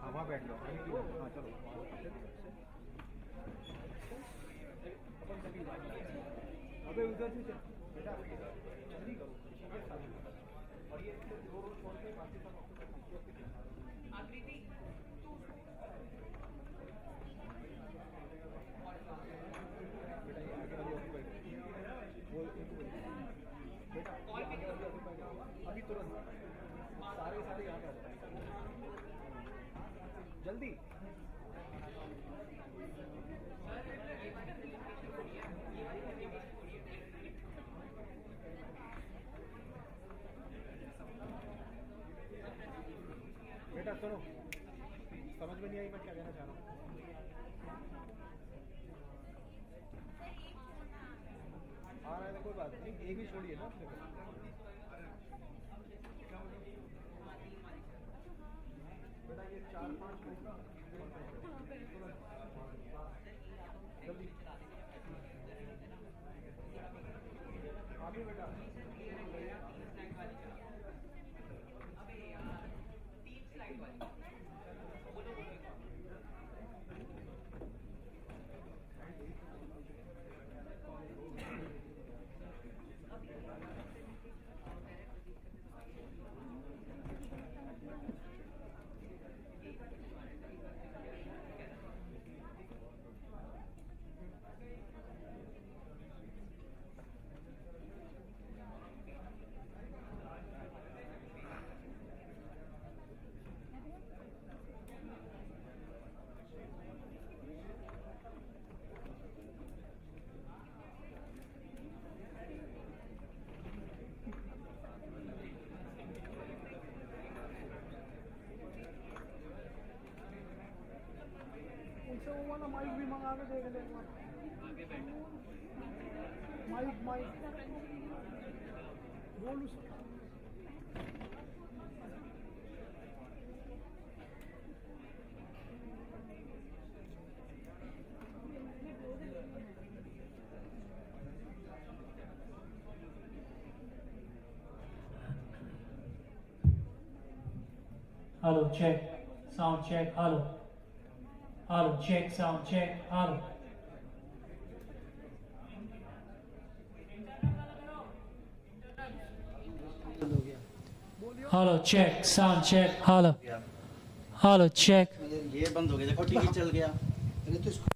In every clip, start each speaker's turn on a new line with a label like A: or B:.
A: हाँ वहाँ बैठ लो। हाँ चलो। अबे उधर से चल बेटा, जल्दी करो और ये दो रोज छोड़ के बाकी सब आकृति बेटा ये आगे वाली ऑक्यूपाइड वो बेटा आगे वाली ऑक्यूपाइड अभी तुरंत सारे यहाँ पे आ जाओ जल्दी। बेटा सुनो, समझ में नहीं आई मैं क्या कहना चाह रहा हूँ। आ रहा है तो कोई बात नहीं, एक भी छोड़िए ना अपने को। बेटा ये 4-5 जल्दी आगे बेटा। उनसे वो वाला माइक भी मंगा के देख ले। माइक बोल उसको।
B: Hello, check. Sound check. Hello. Hello, check. Sound check. Hello. Hello, check. Sound check. Hello. Hello, check.
C: ये बंद हो गया, देखो टीवी चल गया। अरे तो इसको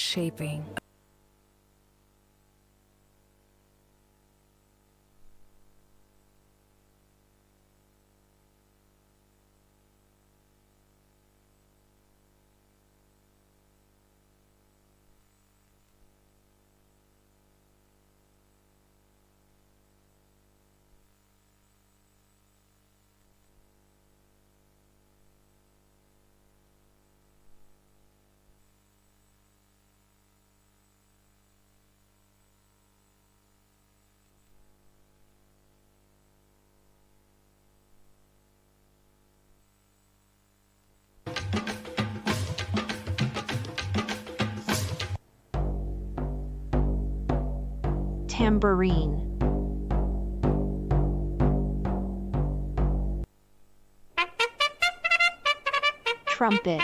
D: shaping. Tambourine. Trumpet.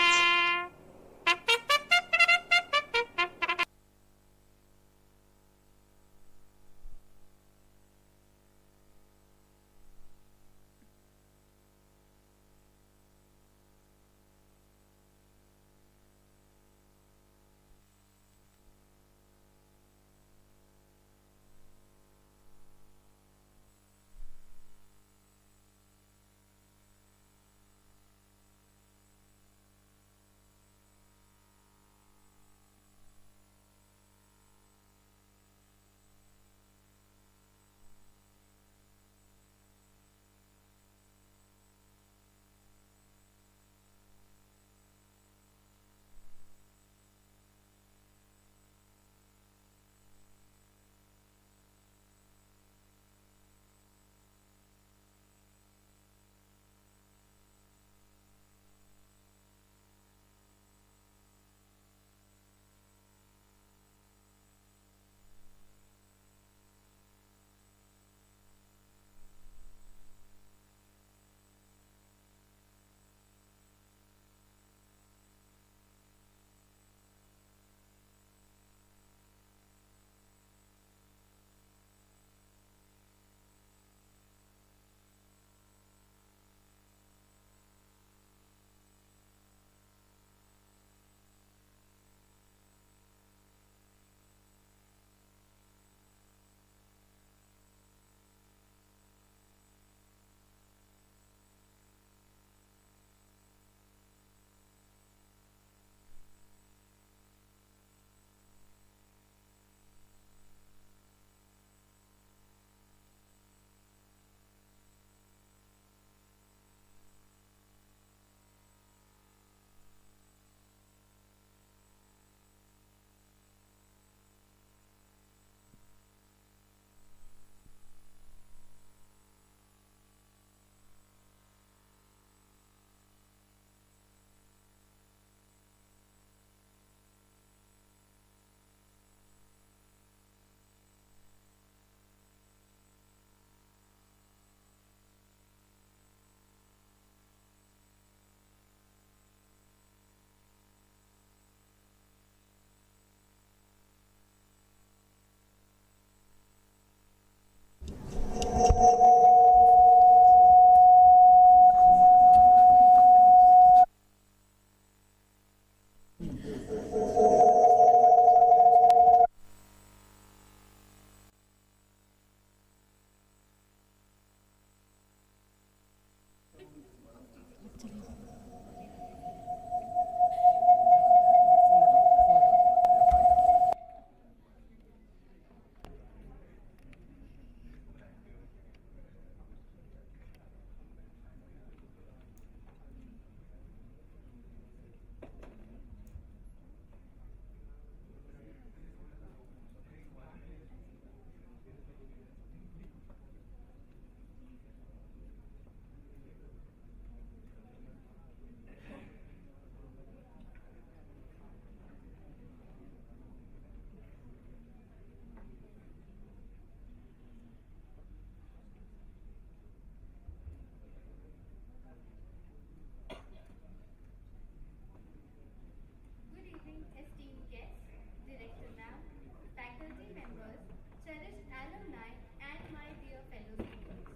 E: faculty members, cherished alumni, and my dear fellow speakers.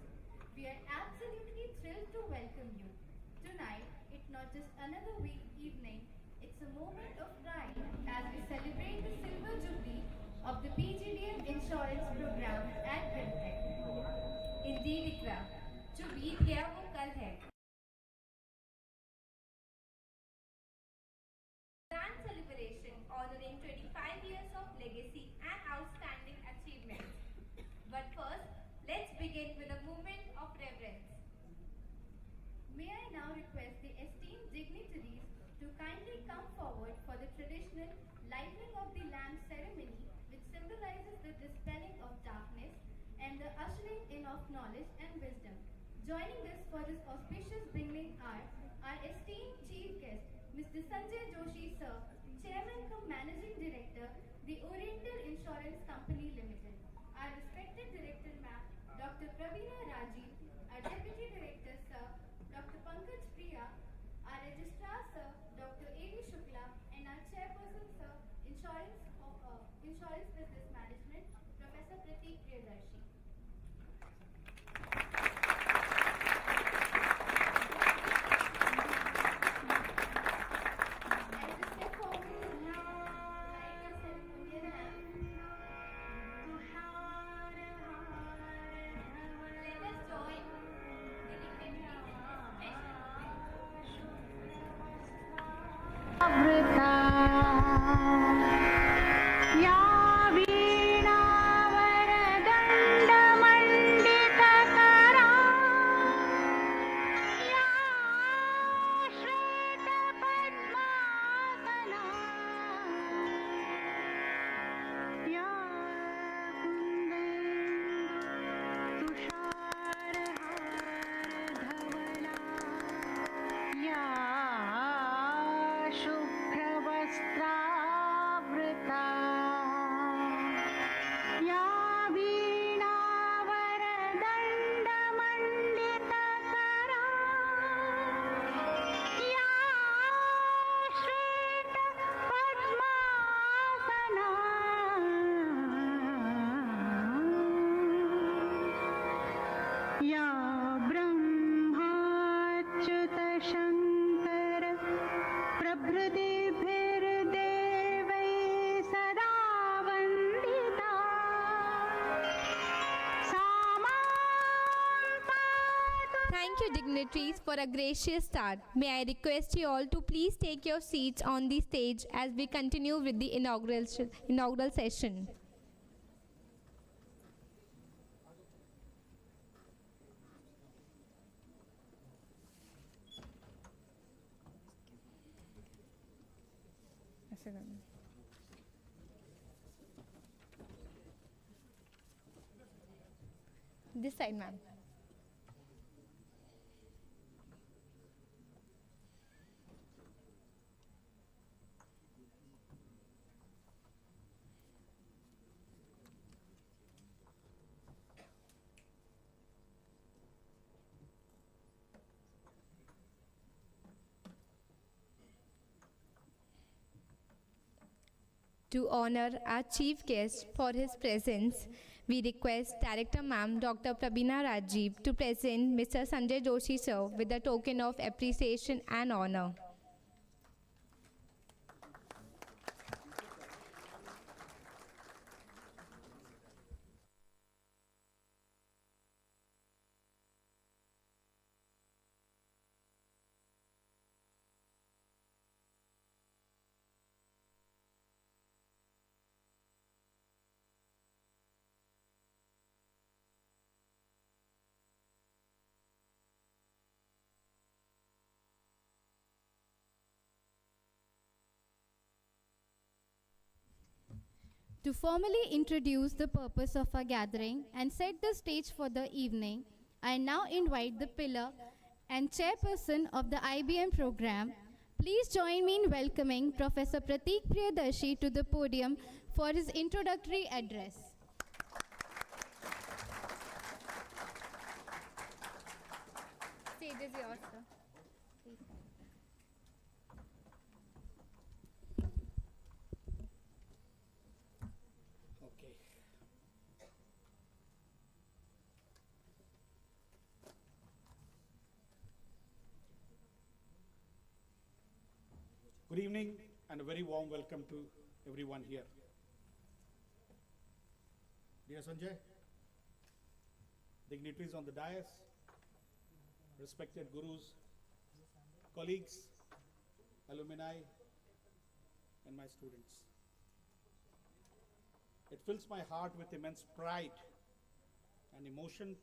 E: We are absolutely thrilled to welcome you. Tonight, it's not just another week evening, it's a moment of pride as we celebrate बीत गया वो कल है। Grand celebration honoring 25 years of legacy and outstanding achievements. But first, let's begin with a moment of reverence. May I now request the esteemed dignitaries to kindly come forward for the traditional lighting of the lamp ceremony, which symbolizes the dispelling of darkness and the ushering in of knowledge and wisdom. Joining us for this auspicious beginning are our esteemed chief guest, Mr. Sanjay Joshi Sir, Chairman cum Managing Director, the Oriental Insurance Company Limited. Our respected Director Ma'am, Dr. Praveena Rajiv, our Deputy Director Sir, Dr. Pankaj Priya, our Registrar Sir, Dr. A.V. Shukla, and our Chairperson Sir, Insurance Business Management, Professor Prateek Priyadarshi. As we step forward to light the ceremonial lamp, let us join the dignitaries in this
F: या वीणावरदण्डमण्डितकरा या श्वेतपद्मासना या कुन्देन्दुतुषारहारधवला या शुभ्रवस्त्रावृता या वीणावरदण्डमण्डितकरा या श्वेतपद्मासना या ब्रह्माच्युतशङ्कर प्रभृतिभिर्देवैः सदा वन्दिता सा मां पातु।
G: Thank you, dignitaries, for a gracious start. May I request you all to please take your seats on the stage as we continue with the inaugural session. This side, ma'am. To honor our chief guest for his presence, we request Director Ma'am Dr. Praveena Rajiv to present Mr. Sanjay Joshi Sir with a token of appreciation and honor.
E: To formally introduce the purpose of our gathering and set the stage for the evening, I now invite the pillar and chairperson of the IBM program. Please join me in welcoming Professor Prateek Priyadarshi to the podium for his introductory address.
G: Stage is yours, sir.
A: Okay. Good evening and a very warm welcome to everyone here. Dear Sanjay, dignitaries on the dais, respected gurus, colleagues, alumni, and my students. It fills my heart with immense pride and emotion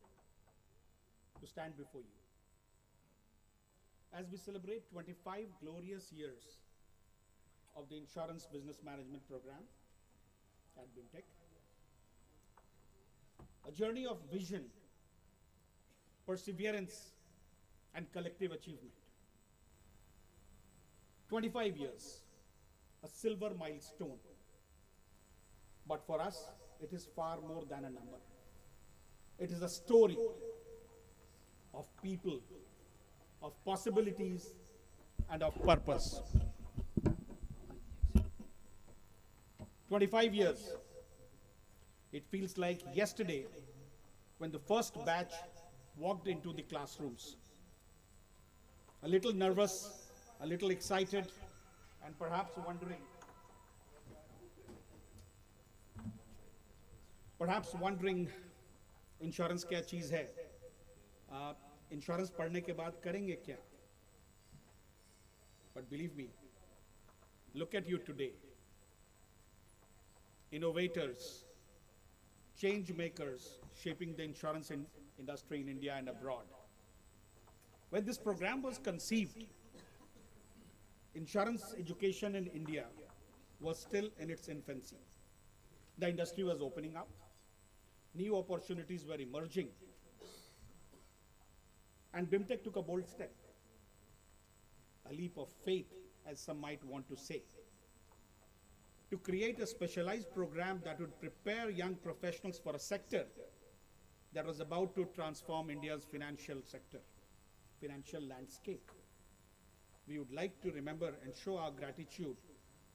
A: to stand before you. As we celebrate 25 glorious years of the Insurance Business Management Program at BIMTech, a journey of vision, perseverance, and collective achievement. 25 years, a silver milestone. But for us, it is far more than a number. It is a story of people, of possibilities, and of purpose. 25 years. It feels like yesterday when the first batch walked into the classrooms. A little nervous, a little excited, and perhaps wondering insurance क्या चीज़ है, insurance पढ़ने के बाद करेंगे क्या? But believe me, look at you today. Innovators, change makers shaping the insurance industry in India and abroad. When this program was conceived, insurance education in India was still in its infancy. The industry was opening up. New opportunities were emerging. And BIMTech took a bold step, a leap of faith, as some might want to say, to create a specialized program that would prepare young professionals for a sector that was about to transform India's financial sector, financial landscape. We would like to remember and show our gratitude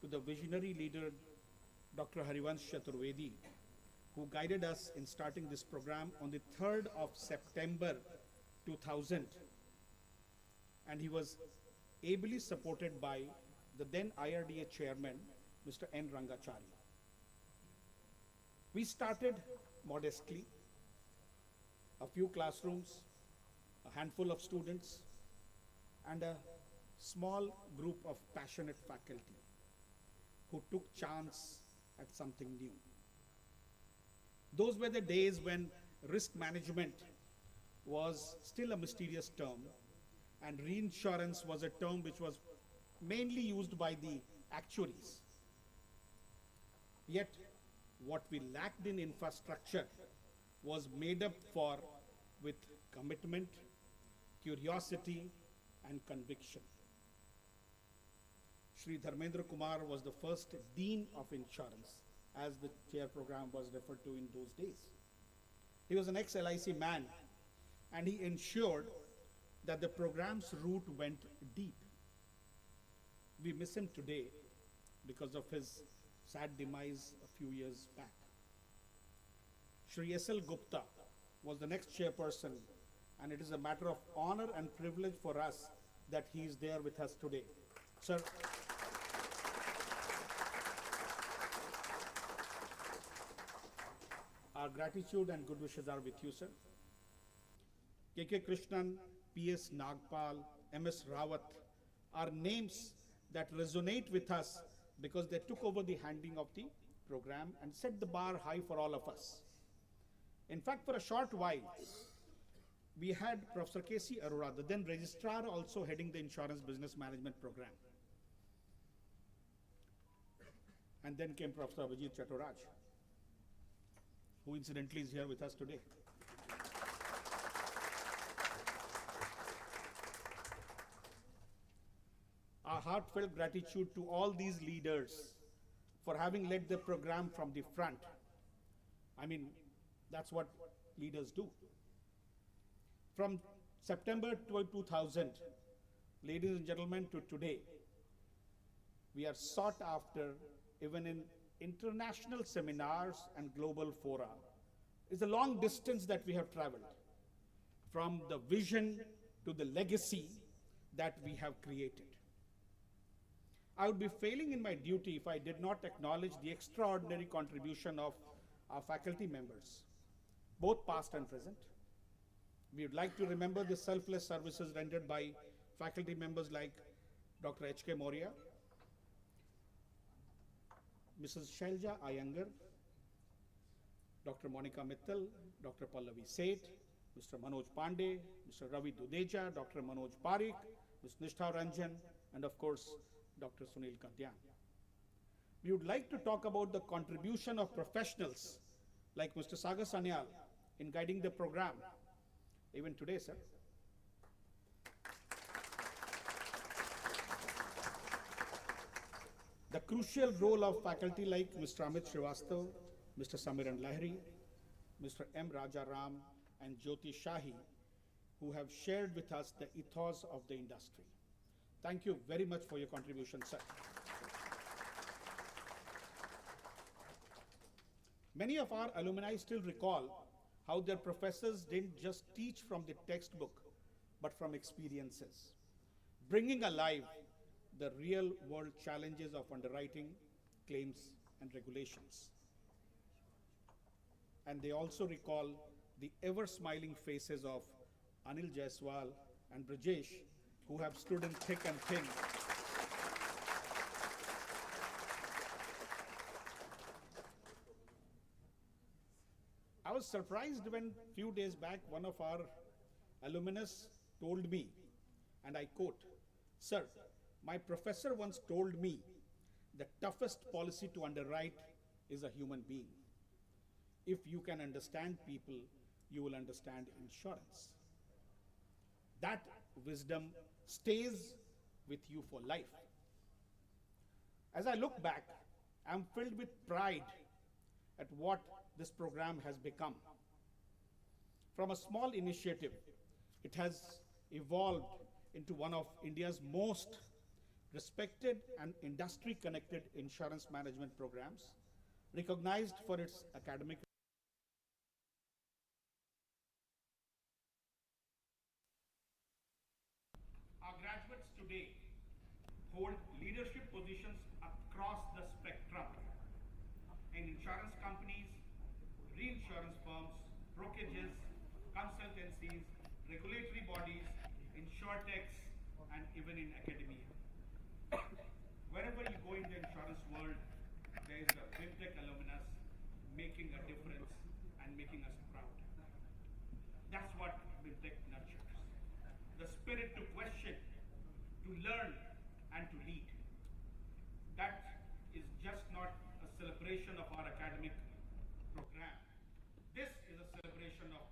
A: to the visionary leader, Dr. Harivansh Chaturvedi, who guided us in starting this program on the 3rd of September 2000. And he was ably supported by the then IRDA chairman, Mr. N. Rangachari. We started modestly, a few classrooms, a handful of students, and a small group of passionate faculty who took chance at something new. Those were the days when risk management was still a mysterious term, and reinsurance was a term which was mainly used by the actuaries. Yet, what we lacked in infrastructure was made up for with commitment, curiosity, and conviction. Shri Dharmendra Kumar was the first Dean of Insurance, as the chair program was referred to in those days. He was an ex-LIC man, and he ensured that the program's root went deep. We miss him today because of his sad demise a few years back. Shri S.L. Gupta was the next chairperson, and it is a matter of honor and privilege for us that he is there with us today. Sir, our gratitude and good wishes are with you, sir. K.K. Krishnan, P.S. Nagpal, M.S. Rawat are names that resonate with us because they took over the handling of the program and set the bar high for all of us. In fact, for a short while, we had Professor K.C. Arora, the then registrar, also heading the Insurance Business Management Program. And then came Professor Abhijit Chaturaj, who incidentally is here with us today. Our heartfelt gratitude to all these leaders for having led the program from the front. I mean, that's what leaders do. From September 2000, ladies and gentlemen, to today, we are sought after even in international seminars and global fora. It's a long distance that we have traveled, from the vision to the legacy that we have created. I would be failing in my duty if I did not acknowledge the extraordinary contribution of our faculty members, both past and present, We would like to remember the selfless services rendered by faculty members like Dr. H.K. Moria, Mrs. Shailja Iyengar, Dr. Monica Mittal, Dr. Pallavi Seth, Mr. Manoj Pandey, Mr. Ravi Dudeja, Dr. Manoj Parikh, Ms. Nishtha Ranjan, and of course, Dr. Sunil Kadyan. We would like to talk about the contribution of professionals like Mr. Sagar Sanyal in guiding the program, even today, sir. The crucial role of faculty like Mr. Amit Srivastav, Mr. Samiran Lahiri, Mr. M. Rajaram, and Jyoti Shahi, who have shared with us the ethos of the industry. Thank you very much for your contribution, sir. Many of our alumni still recall how their professors didn't just teach from the textbook, but from experiences, bringing alive the real world challenges of underwriting, claims, and regulations. And they also recall the ever smiling faces of Anil Jaiswal and Brajesh, who have stood in thick and thin. I was surprised when few days back one of our alumnus told me, and I quote, "Sir, my professor once told me the toughest policy to underwrite is a human being. If you can understand people, you will understand insurance." That wisdom stays with you for life. As I look back, I'm filled with pride at what this program has become. From a small initiative, it has evolved into one of India's most respected and industry-connected insurance management programs, recognized for its academic. Our graduates today hold leadership positions across the spectrum in insurance companies, reinsurance firms, brokerages, consultancies, regulatory bodies, insurtechs, and even in academia. Wherever you go in the insurance world, there is a BIMTech alumnus making a difference and making us proud. That's what BIMTech nurtures. The spirit to question, to learn, and to lead. That is just not a celebration of our academic program. This is a celebration of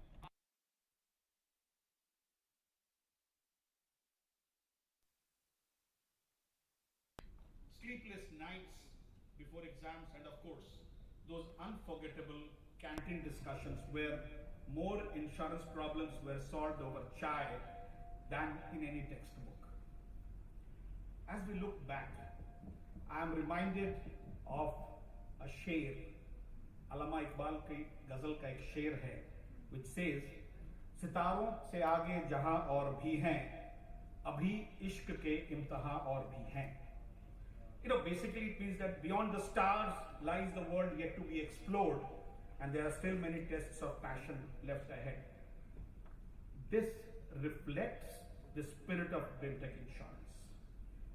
A: sleepless nights before exams, and of course, those unforgettable canteen discussions where more insurance problems were solved over chai than in any textbook. As we look back, I am reminded of a शेर, अल्लामा इकबाल की गजल का एक शेर है, which says, सितारों से आगे जहां और भी हैं, अभी इश्क के इम्तिहां और भी हैं. Basically it means that beyond the stars lies the world yet to be explored, and there are still many tests of passion left ahead. This reflects the spirit of BIMTech Insurance.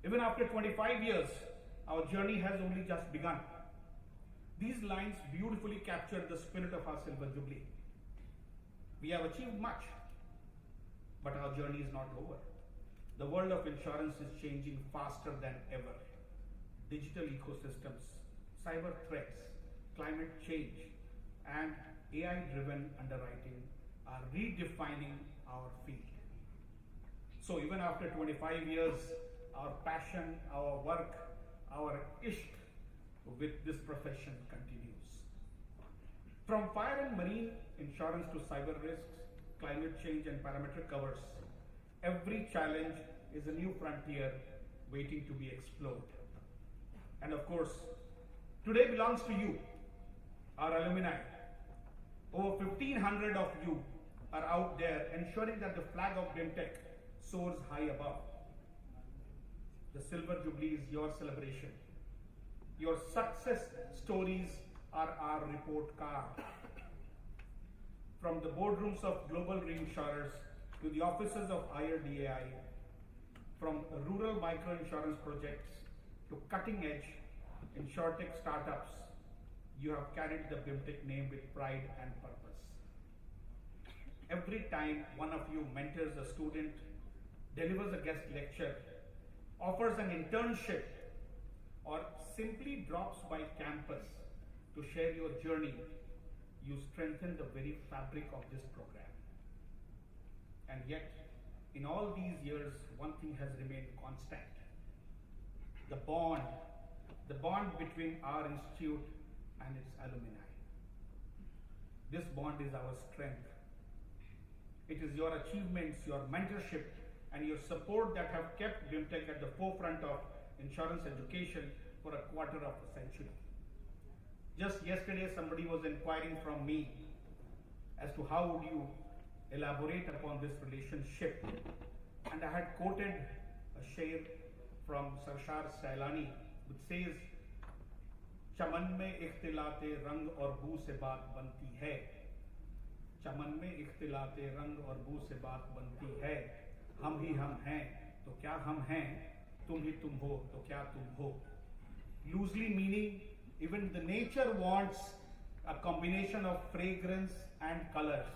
A: Even after 25 years, our journey has only just begun. These lines beautifully capture the spirit of our Silver Jubilee. We have achieved much, but our journey is not over. The world of insurance is changing faster than ever. Digital ecosystems, cyber threats, climate change, and AI-driven underwriting are redefining our field. So even after 25 years, our passion, our work, our ishq with this profession continues. From fire and marine insurance to cyber risks, climate change, and parametric covers, every challenge is a new frontier waiting to be explored. And of course, today belongs to you, our alumni. Over 1,500 of you are out there ensuring that the flag of BIMTech soars high above. The Silver Jubilee is your celebration. Your success stories are our report card. from the boardrooms of global reinsurers to the offices of IRDAI, from rural microinsurance projects to cutting-edge insurtech startups, you have carried the BIMTech name with pride and purpose. Every time one of you mentors a student, delivers a guest lecture, offers an internship, or simply drops by campus to share your journey, you strengthen the very fabric of this program. And yet, in all these years, one thing has remained constant. The bond between our institute and its alumni. This bond is our strength. It is your achievements, your mentorship, and your support that have kept BIMTech at the forefront of insurance education for a quarter of a century. Just yesterday, somebody was inquiring from me as to how would you elaborate upon this relationship, and I had quoted a shair from Sarshar Sailani which says, चमन में इख्तिलाते रंग और बू से बात बनती है, चमन में इख्तिलाते रंग और बू से बात बनती है, हम ही हम हैं तो क्या हम हैं, तुम ही तुम हो तो क्या तुम हो. Loosely meaning, even the nature wants a combination of fragrance and colors.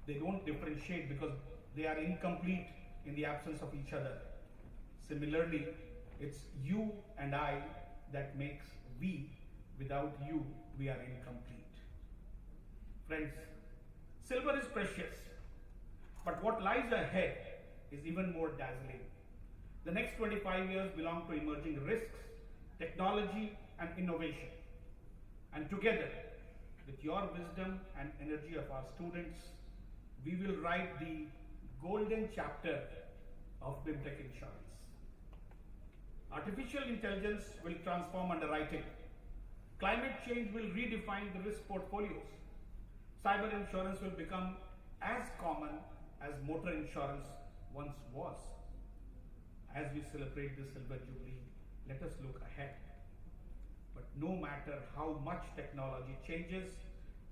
A: They don't differentiate because they are incomplete in the absence of each other. Similarly, it's you and I that makes we. Without you, we are incomplete. Friends, silver is precious, but what lies ahead is even more dazzling. The next 25 years belong to emerging risks, technology, and innovation. And together, with your wisdom and energy of our students, we will write the golden chapter of BIMTech Insurance. Artificial intelligence will transform underwriting. Climate change will redefine the risk portfolios. Cyber insurance will become as common as motor insurance once was. As we celebrate the Silver Jubilee, let us look ahead. But no matter how much technology changes,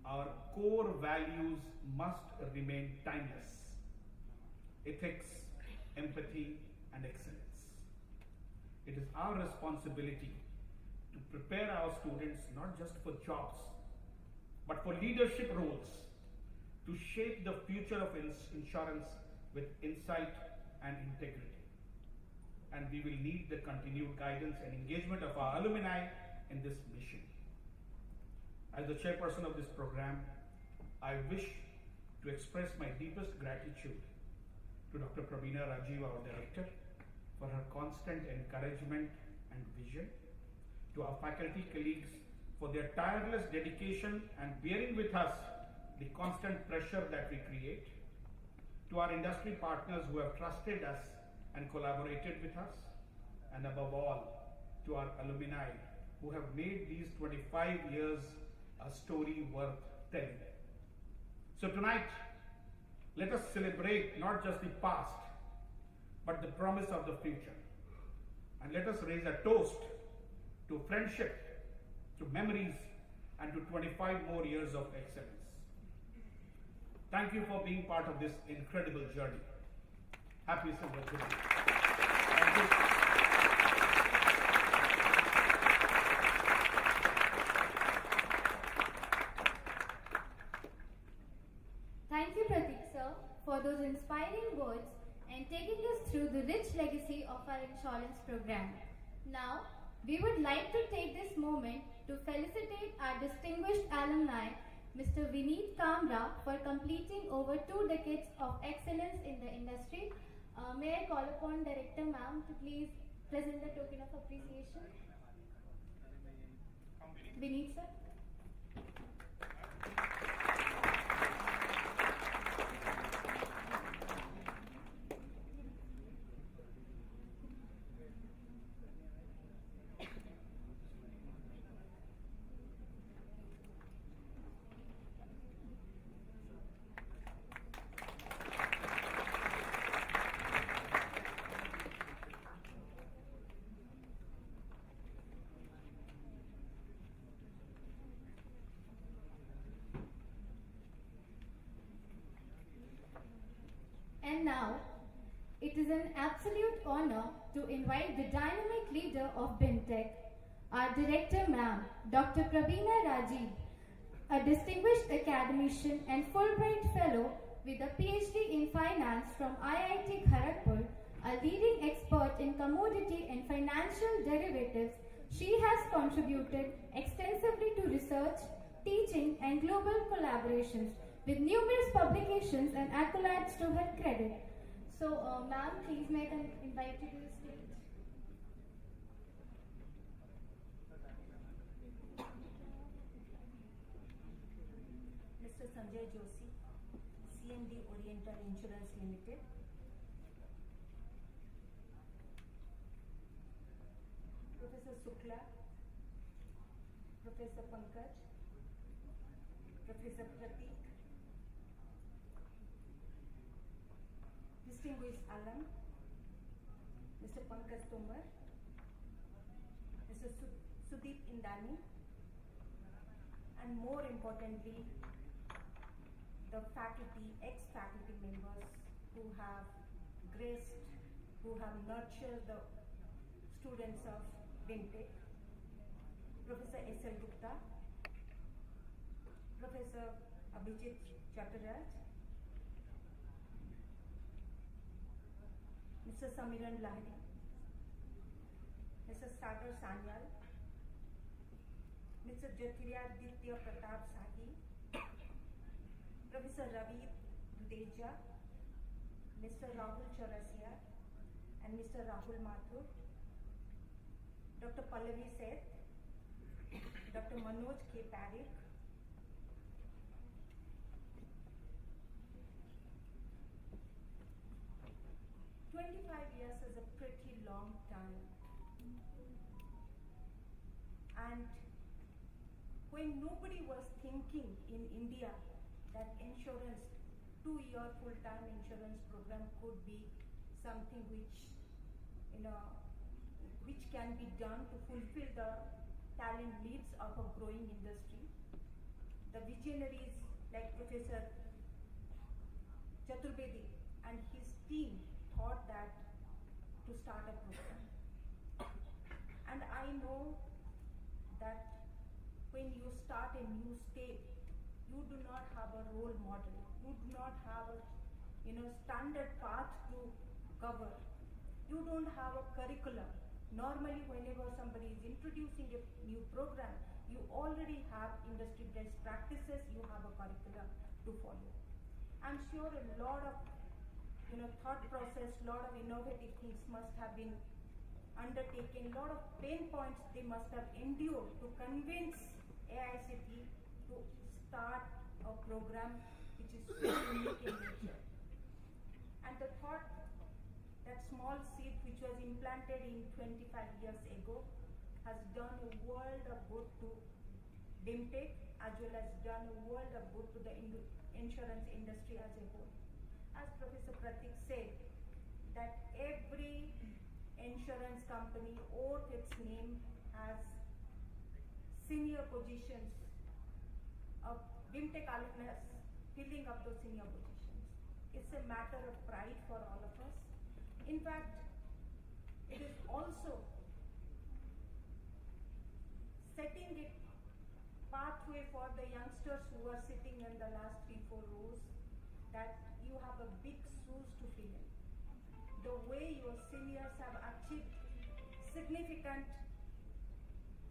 A: our core values must remain timeless. Ethics, empathy, and excellence. It is our responsibility to prepare our students not just for jobs, but for leadership roles, to shape the future of insurance with insight and integrity. And we will need the continued guidance and engagement of our alumni in this mission. As the chairperson of this program, I wish to express my deepest gratitude to Dr. Prabina Rajiv, our director, for her constant encouragement and vision, to our faculty colleagues for their tireless dedication and bearing with us the constant pressure that we create, to our industry partners who have trusted us and collaborated with us, and above all, to our alumni who have made these 25 years a story worth telling. So tonight, let us celebrate not just the past, but the promise of the future. And let us raise a toast to friendship, to memories, and to 25 more years of excellence. Thank you for being part of this incredible journey. Happy Silver Jubilee. Thank you.
E: Thank you, Pratik sir, for those inspiring words and taking us through the rich legacy of our insurance program. Now, we would like to take this moment to felicitate our distinguished alumni, Mr. Vineet Kamra, for completing over 2 decades of excellence in the industry. May I call upon Director Ma'am to please present the token of appreciation? Vineet sir. now, it is an absolute honor to invite the dynamic leader of BIMTech, our Director Ma'am, Dr. Prabina Rajiv, a distinguished academician and Fulbright Fellow with a PhD in Finance from IIT Kharagpur, a leading expert in commodity and financial derivatives. She has contributed extensively to research, teaching, and global collaborations with numerous publications and accolades to her credit. So, ma'am, please may I invite you to the stage.
H: Mr. Sanjay Joshi, CMD Oriental Insurance Limited. Professor Sukla, Professor Pankaj, Professor Pratik, distinguished alum, Mr. Pankaj Tomar, Mr. Sudeep Indani, and more importantly, the faculty, ex-faculty members who have graced, who have nurtured the students of BIMTech, Professor S.L. Gupta, Professor Abhijit Chattarjee, Mr. Samiran Lahiri, Mr. Sagar Sanyal, Mr. Jyotiraditya Pratap Sahi, Professor Ravi Dudeja, Mr. Rahul Chaurasia, and Mr. Rahul Mathur, Dr. Pallavi Seth, Dr. Manoj K. Parikh, years is a pretty long time. And when nobody was thinking in India that insurance, 2-year full-time insurance program could be something which, which can be done to fulfill the talent needs of a growing industry. The visionaries like Professor Chaturbedi and his team thought that to start a program. And I know that when you start a new state, you do not have a role model. You do not have a standard path to cover. You don't have a curriculum. Normally, whenever somebody is introducing a new program, you already have industry best practices, you have a curriculum to follow. I'm sure a lot of thought process, lot of innovative things must have been undertaken, lot of pain points they must have endured to convince AICT to start a program which is so unique in nature. And the thought, that small seed which was implanted in 25 years ago has done a world of good to BIMTech as well as done a world of good to the insurance industry as a whole. As Professor Pratik said, that every insurance company or its name has senior positions of BIMTech alumnus filling up those senior positions. It's a matter of pride for all of us. In fact, it is also setting a pathway for the youngsters who are sitting in the last 3-4 rows, that you have a big shoes to fill in. The way your seniors have achieved significant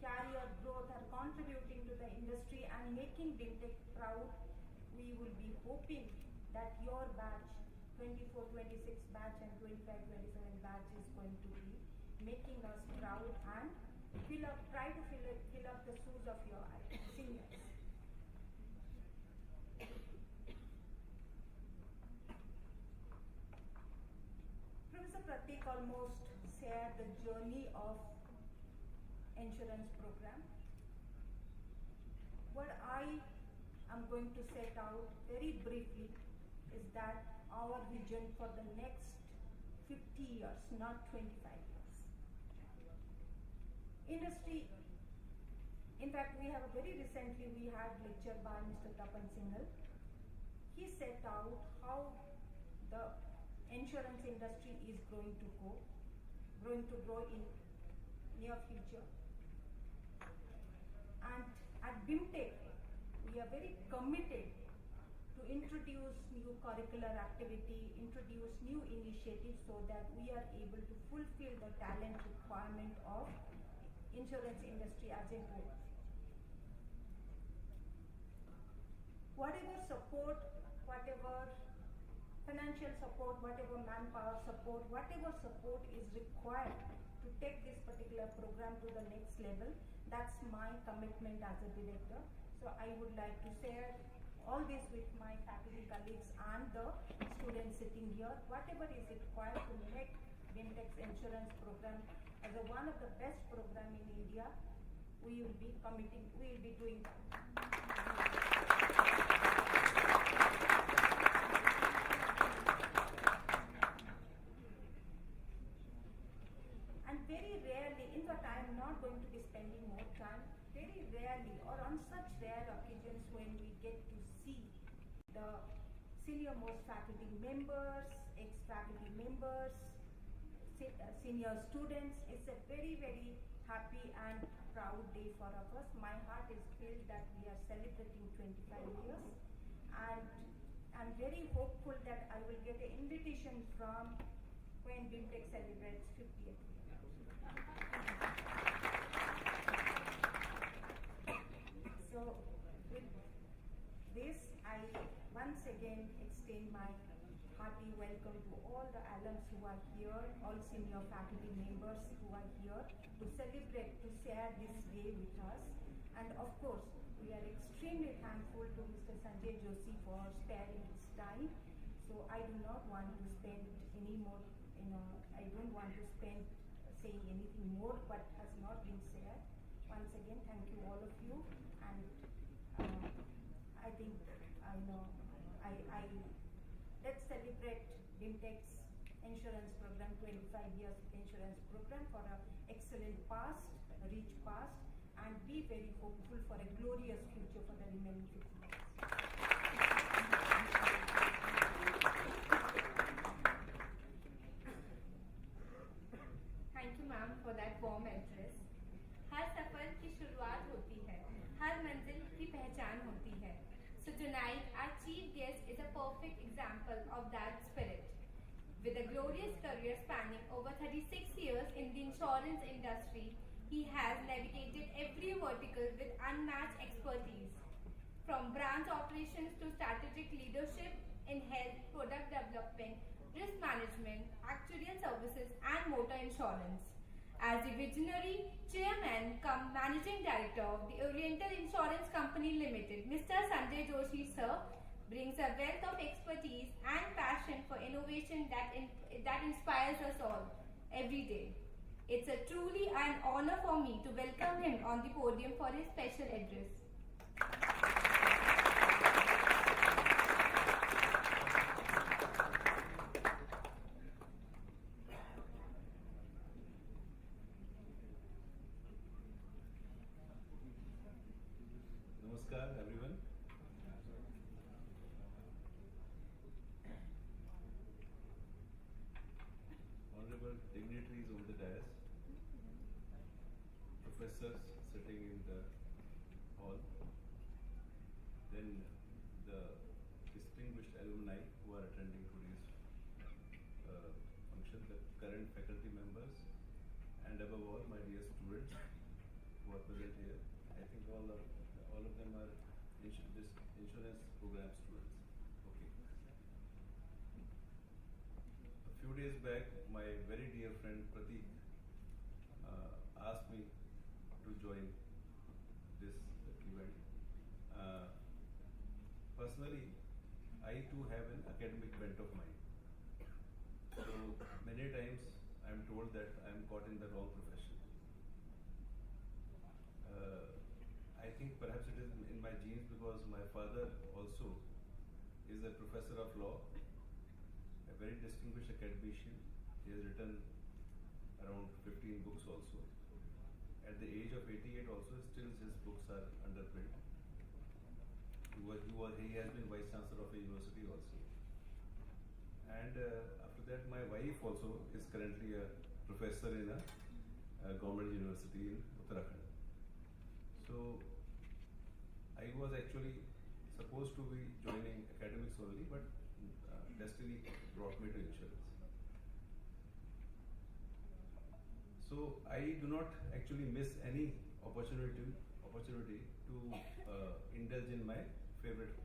H: career growth and contributing to the industry and making BIMTech proud, we will be hoping that your batch, 24-26 batch and 25-27 batch is going to be making us proud and try to fill up the shoes of your seniors. Professor Pratik almost shared the journey of insurance program. What I am going to set out very briefly is that our vision for the next 50 years, not 25 years. Industry, in fact, we had lecture by Mr. Tapan Singhal. He set out how the insurance industry is going to grow in near future. And at BIMTech, we are very committed to introduce new curricular activity, introduce new initiatives so that we are able to fulfill the talent requirement of insurance industry as a whole. Whatever support, whatever financial support, whatever manpower support, whatever support is required to take this particular program to the next level, that's my commitment as a director. So I would like to share all this with my faculty colleagues and the students sitting here. Whatever is required to make BIMTech's insurance program as one of the best program in India, we will be committing, we will be doing that. And very rarely, in fact I am not going to be spending more time, very rarely or on such rare occasions when we get to see the senior most faculty members, ex-faculty members, senior students, it's a very, very happy and proud day for us. My heart is filled that we are celebrating 25 years, and I'm very hopeful that I will get an invitation from when BIMTech celebrates 50th year. So with this, I once again extend my hearty welcome to all the alums who are here, all senior faculty members who are here to celebrate, to share this day with us. And of course, we are extremely thankful to Mr. Sanjay Joshi for sparing his time. So I do not want to spend any more, I don't want to spend saying anything more what has not been said. Once again, thank you all of you, and I think let's celebrate BIMTech's insurance program, 25 years insurance program, for an excellent past, a rich past, and be very hopeful for a glorious future for the remaining 50 years.
E: Thank you ma'am for that warm address. हर सफर की शुरुआत होती है, हर मंजिल की पहचान होती है. So tonight our chief guest is a perfect example of that spirit. With a glorious career spanning over 36 years in the insurance industry, he has navigated every vertical with unmatched expertise. From branch operations to strategic leadership in health, product development, risk management, actuarial services and motor insurance. As the visionary chairman cum managing director of the Oriental Insurance Company Limited, Mr. Sanjay Joshi sir brings a wealth of expertise and passion for innovation that inspires us all every day. It's a truly an honor for me to welcome him on the podium for his special address.
I: Namaskar everyone. Honorable dignitaries over the dais, professors sitting in the hall, then the distinguished alumni who are attending today's function, the current faculty members, and above all my dear students who are present here. I think all of them are this insurance program students. Okay. A few days back, my very dear friend Pratik asked me to join this event. Personally, I too have an academic bent of mine. So many times I am told that I am caught in the wrong profession. I think perhaps it is in my genes because my father also is a professor of law, a very distinguished academician. He has written around 15 books also. At the age of 88 also, still his books are under print. He has been vice chancellor of a university also. And after after that, my wife also is currently a professor in a government university in Uttarakhand. So I was actually supposed to be joining academics only, but destiny brought me to insurance. So I do not actually miss any opportunity to indulge in my favorite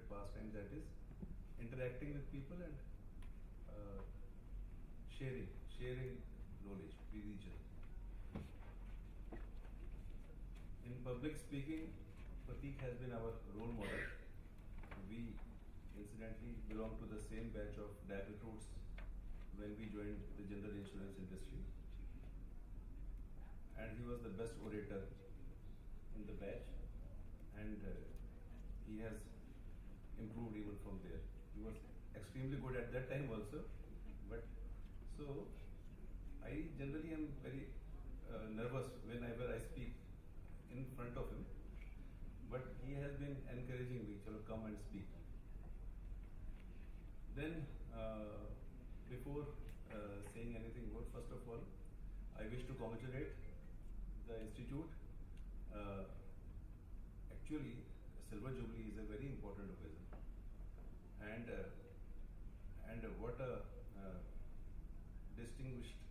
I: pastime, that is interacting with people and sharing knowledge with each other. In public speaking, Pratik has been our role model. We incidentally belong to the same batch of dapper recruits when we joined the general insurance industry. And he was the best orator in the batch, and he has improved even from there. He was extremely good at that time also, but so I generally am very nervous whenever I speak in front of him, but he has been encouraging me, chalo come and speak. Then before saying anything more, first of all, I wish to congratulate the institute. Actually, Silver Jubilee is a very important occasion, and what a distinguished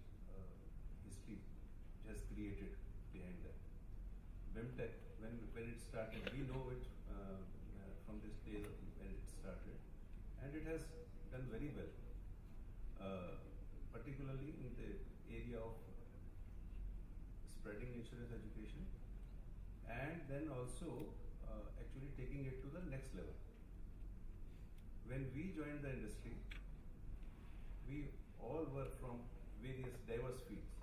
I: history it has created behind that. BIMTech, when it started, we know it from this day when it started, and it has done very well, particularly in the area of spreading insurance education, and then also actually taking it to the next level. When we joined the industry, we all were from various diverse fields.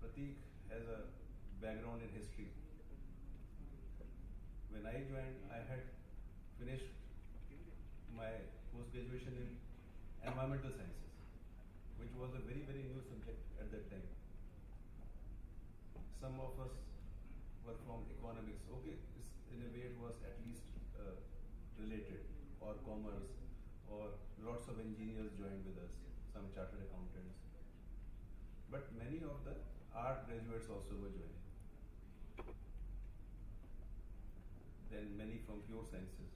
I: Pratik has a background in history. When I joined, I had finished my post-graduation in environmental sciences, which was a very, very new subject at that time. Some of us were from economics. Okay, in a way it was at least related, or commerce, or lots of engineers joined with us, some chartered accountants. But many of the art graduates also were joining. Then many from pure sciences.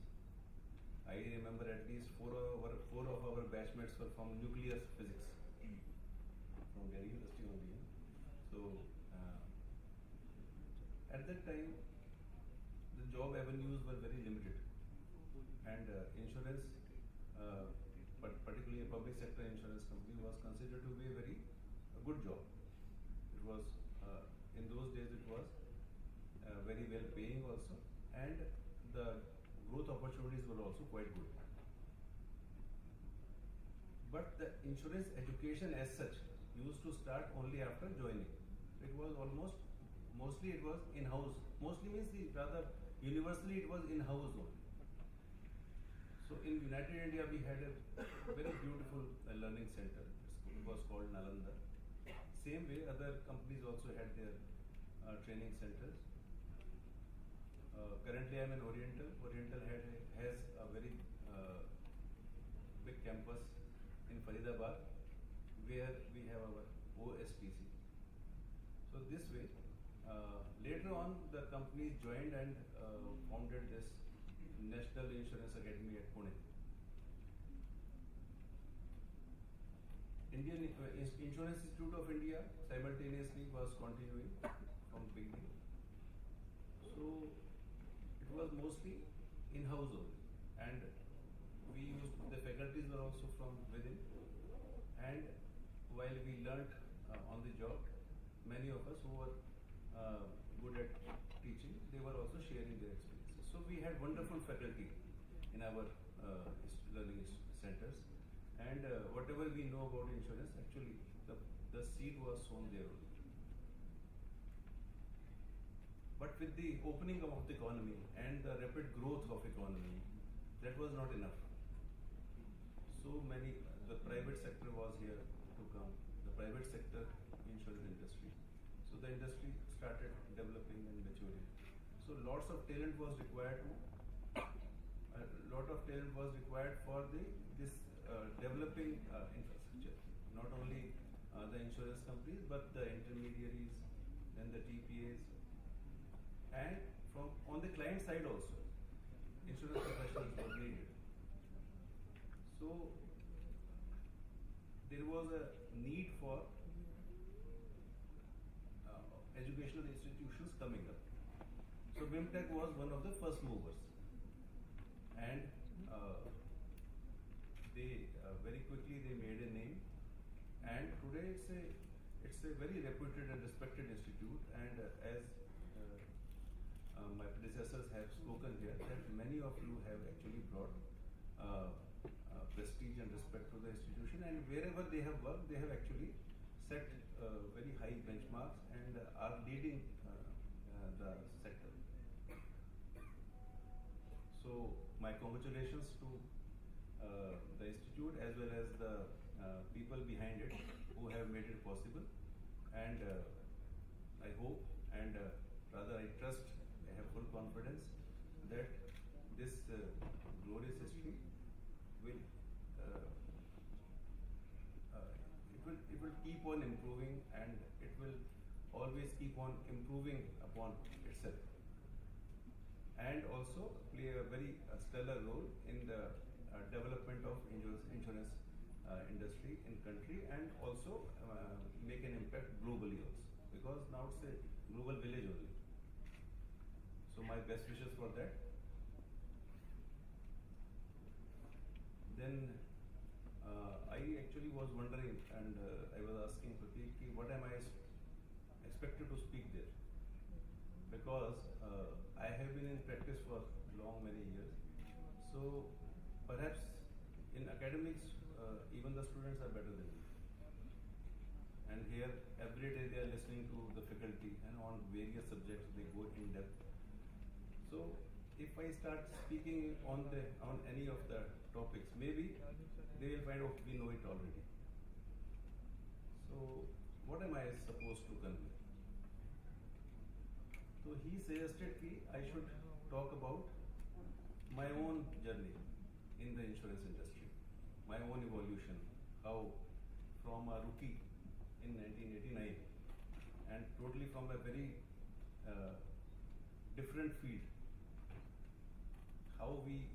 I: I remember at least four of our batchmates were from nuclear physics, from Delhi University only. So at that time, the job avenues were very limited, and insurance, but particularly a public sector insurance company, was considered to be a good job. It was in those days it was very well paying also, and the growth opportunities were also quite good. But the insurance education as such used to start only after joining. It was mostly it was in-house. Mostly means rather universally it was in-house only. So in United India we had a very beautiful learning center. It was called Nalanda. Same way other companies also had their training centers. Currently I am in Oriental. Oriental has a very big campus in Faridabad, where we have our OSPC. So this way, later on the companies joined and founded this National Insurance Academy at Pune. Indian Insurance Institute of India simultaneously was continuing from beginning. So it was mostly in-house only, and the faculties were also from within, and while we learnt on the job, many of us who were good at teaching, they were also sharing their experiences. So we had wonderful faculty in our learning centers, and whatever we know about insurance, actually the seed was sown there only. But with the opening of the economy and the rapid growth of economy, that was not enough. So many, the private sector was here to come, the private sector insurance industry. So the industry started developing and maturing. So lots of talent was required for this developing infrastructure, not only the insurance companies but the intermediaries, then the TPAs, and from on the client side also, insurance professionals were needed. So there was a need for educational institutions coming up. So BIMTech was one of the first movers, and they very quickly they made a name, and today it's a very reputed and respected institute. And as my predecessors have spoken here, that many of you have actually brought prestige and respect to the institution, and wherever they have worked, they have actually set very high benchmarks and are leading the sector. So my congratulations to the institute as well as the people behind it who have made it possible, and I hope and rather I trust, I have full confidence that this glorious history will it will keep on improving, and it will always keep on improving upon itself, and also play a very stellar role in the development of insurance industry in country, and also make an impact globally also, because now it's a global village only. So my best wishes for that. Then I actually was wondering, and I was asking Prateek, what am I expected to speak there? Because I have been in practice for many years. So perhaps in academics, even the students are better than me. And here every day they are listening to the faculty, and on various subjects they go in depth. So if I start speaking on any of the topics, maybe they will find out we know it already. So what am I supposed to convey? So he suggested that I should talk about my own journey in the insurance industry, my own evolution, how from a rookie in 1989 and totally from a very different field, how we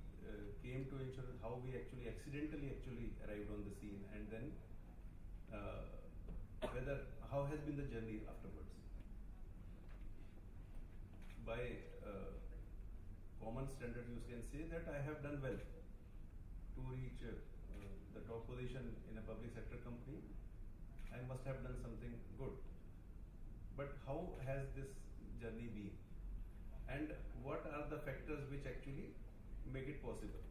I: came to insurance, how we accidentally arrived on the scene, and then how has been the journey afterwards. By common standards, you can say that I have done well to reach the top position in a public sector company. I must have done something good. But how has this journey been? And what are the factors which actually make it possible?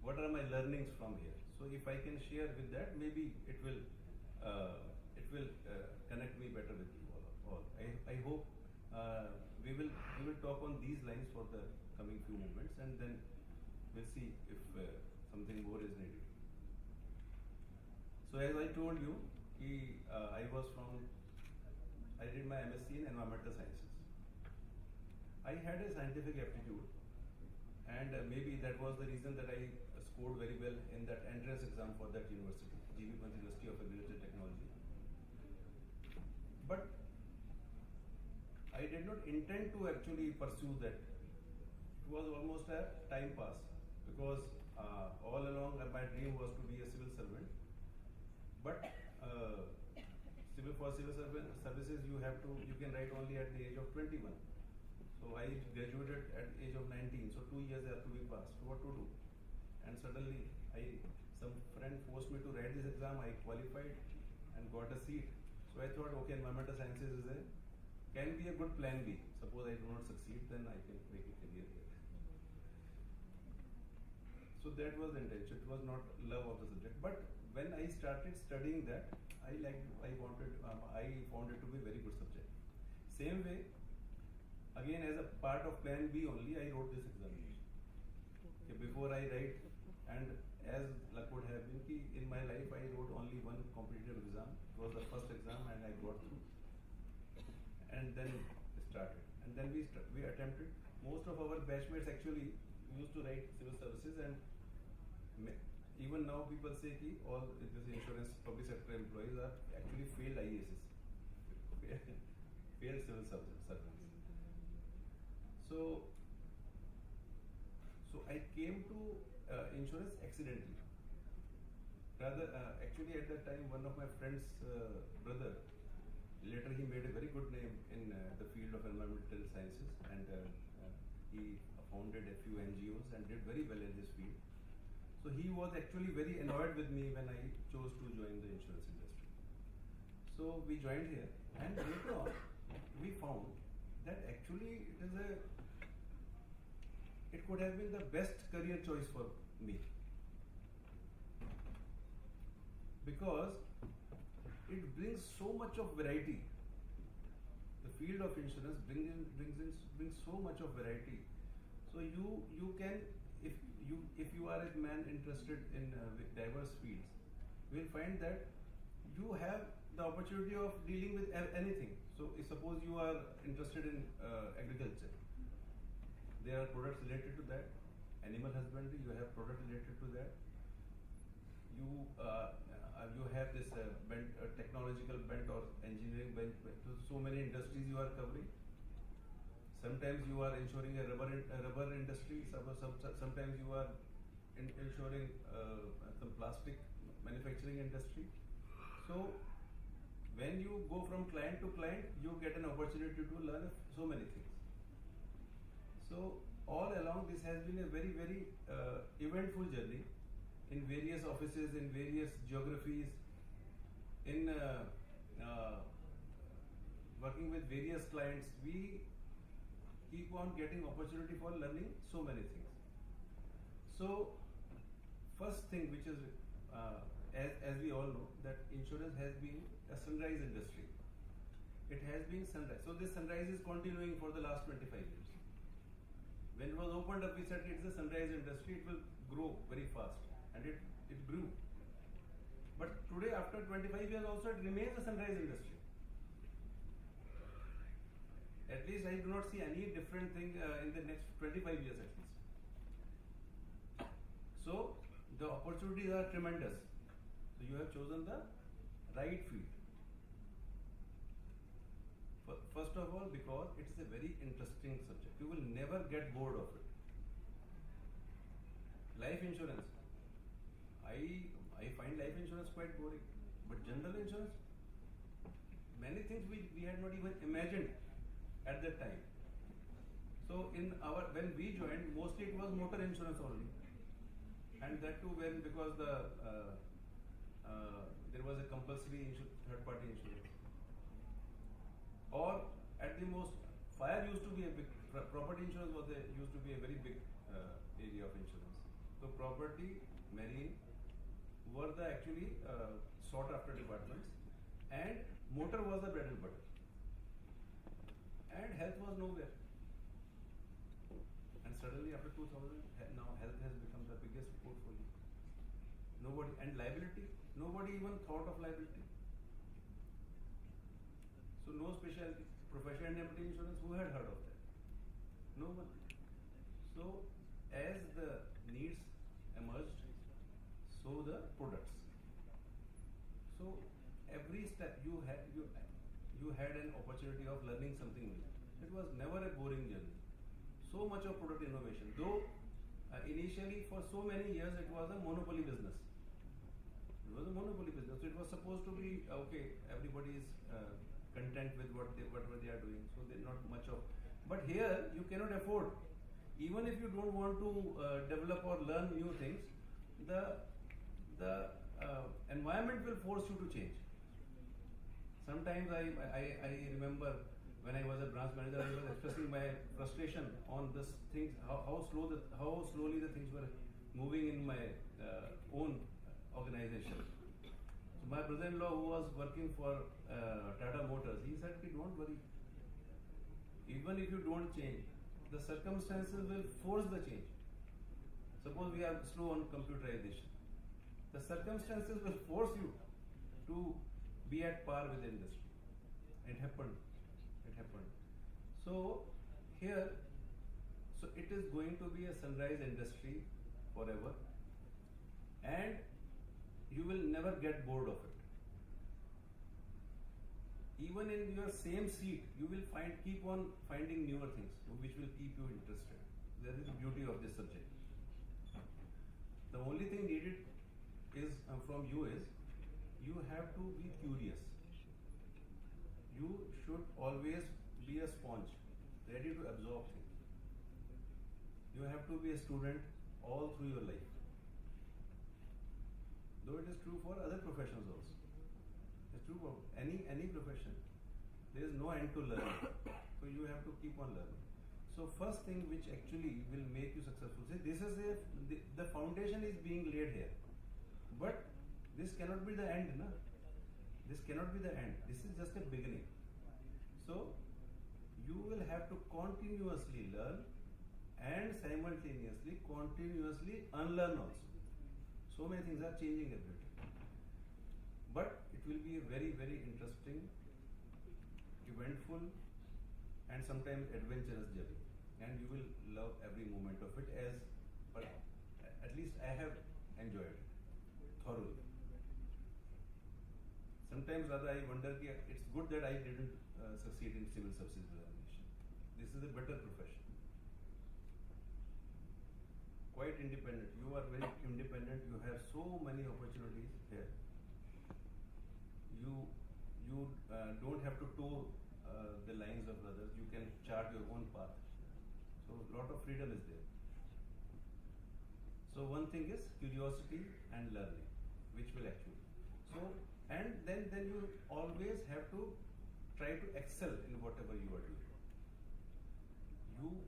I: What are my learnings from here? So if I can share with that, maybe it will connect me better with you all. I hope we will talk on these lines for the coming few moments, and then we'll see if something more is needed. So as I told you, I did my MSc in Environmental Sciences. I had a scientific aptitude, and maybe that was the reason that I scored very well in that entrance exam for that university, University of Agricultural Technology. But I did not intend to actually pursue that. It was almost a time pass, because all along my dream was to be a civil servant. But for civil services, you can write only at the age of 21. So I graduated at the age of 19. So 2 years have to be passed. What to do? And suddenly, some friend forced me to write this exam. I qualified and got a seat. So I thought, okay, environmental sciences can be a good plan B. Suppose I do not succeed, then I can make a career here. So that was the intention. It was not love of the subject. But when I started studying that, I found it to be a very good subject. Same way, again as a part of plan B only, I wrote this examination. Okay, before I write, and as luck would have been, in my life I wrote only one competitive exam. It was the first exam, and I got through. And then started. And then we attempted. Most of our batchmates actually used to write civil services, and even now people say कि all this insurance public sector employees are actually failed IASs, failed civil servants. So I came to insurance accidentally. Rather, actually at that time, one of my friend's brother, later he made a very good name in the field of environmental sciences, and he founded a few NGOs and did very well in this field. So he was actually very annoyed with me when I chose to join the insurance industry. So we joined here, and later on we found that actually it could have been the best career choice for me, because it brings so much of variety. The field of insurance brings so much of variety. So you can, if you are a man interested in with diverse fields, you will find that you have the opportunity of dealing with anything. So suppose you are interested in agriculture, there are products related to that. Animal husbandry, you have products related to that. You have this technological bent or engineering bent to so many industries you are covering. Sometimes you are ensuring a rubber industry. Sometimes you are ensuring some plastic manufacturing industry. So when you go from client to client, you get an opportunity to learn so many things. So all along, this has been a very, very eventful journey in various offices, in various geographies, in working with various clients. We keep on getting opportunity for learning so many things. So first thing, which is as we all know, that insurance has been a sunrise industry. It has been sunrise. So this sunrise is continuing for the last 25 years. When it was opened up, we said it's a sunrise industry, it will grow very fast, and it grew. But today, after 25 years also, it remains a sunrise industry. At least I do not see any different thing in the next 25 years at least. So the opportunities are tremendous. So you have chosen the right field. First of all, because it is a very interesting subject. You will never get bored of it. Life insurance. I find life insurance quite boring. But general insurance, many things we had not even imagined at that time. So when we joined, mostly it was motor insurance only. And that too because there was a compulsory third party insurance. Or at the most, fire used to be a big, property insurance used to be a very big area of insurance. So property, marine were the actually sought after departments, and motor was the bread and butter. And health was nowhere. And suddenly after 2000, now health has become the biggest portfolio. Nobody, and liability, nobody even thought of liability. So no specialty, professional indemnity insurance, who had heard of that? No one. So as the needs emerged, so the products. So every step you had an opportunity of learning something new. It was never a boring journey. So much of product innovation. Though initially for so many years it was a monopoly business. It was a monopoly business. So it was supposed to be okay. Everybody is content with whatever they are doing. So there's not much of. But here you cannot afford. Even if you don't want to develop or learn new things, the environment will force you to change. Sometimes I remember when I was a branch manager, I was expressing my frustration on this things, how slowly the things were moving in my own organization. So my brother-in-law, who was working for Tata Motors, he said, "Don't worry. Even if you don't change, the circumstances will force the change. Suppose we are slow on computerization. The circumstances will force you to be at par with the industry." It happened. So here, so it is going to be a sunrise industry forever. and you will never get bored of it. Even in your same seat, you will keep on finding newer things which will keep you interested. That is the beauty of this subject. The only thing needed is from you is you have to be curious. You should always be a sponge, ready to absorb things. You have to be a student all through your life. Though it is true for other professions also. It's true for any profession. There is no end to learning. So you have to keep on learning. So first thing which actually will make you successful. See, this is the foundation is being laid here. But this cannot be the end, na? This cannot be the end. This is just a beginning. So you will have to continuously learn and simultaneously continuously unlearn also. So many things are changing every day. But it will be a very, very interesting, eventful, and sometimes adventurous journey. And you will love every moment of it, but at least I have enjoyed it thoroughly. Sometimes rather I wonder, it's good that I didn't succeed in civil services examination. This is a better profession. Quite independent. You are very independent. You have so many opportunities here. You don't have to toe the lines of others. You can chart your own path. So a lot of freedom is there. So one thing is curiosity and learning, which will actually. So and then you always have to try to excel in whatever you are doing.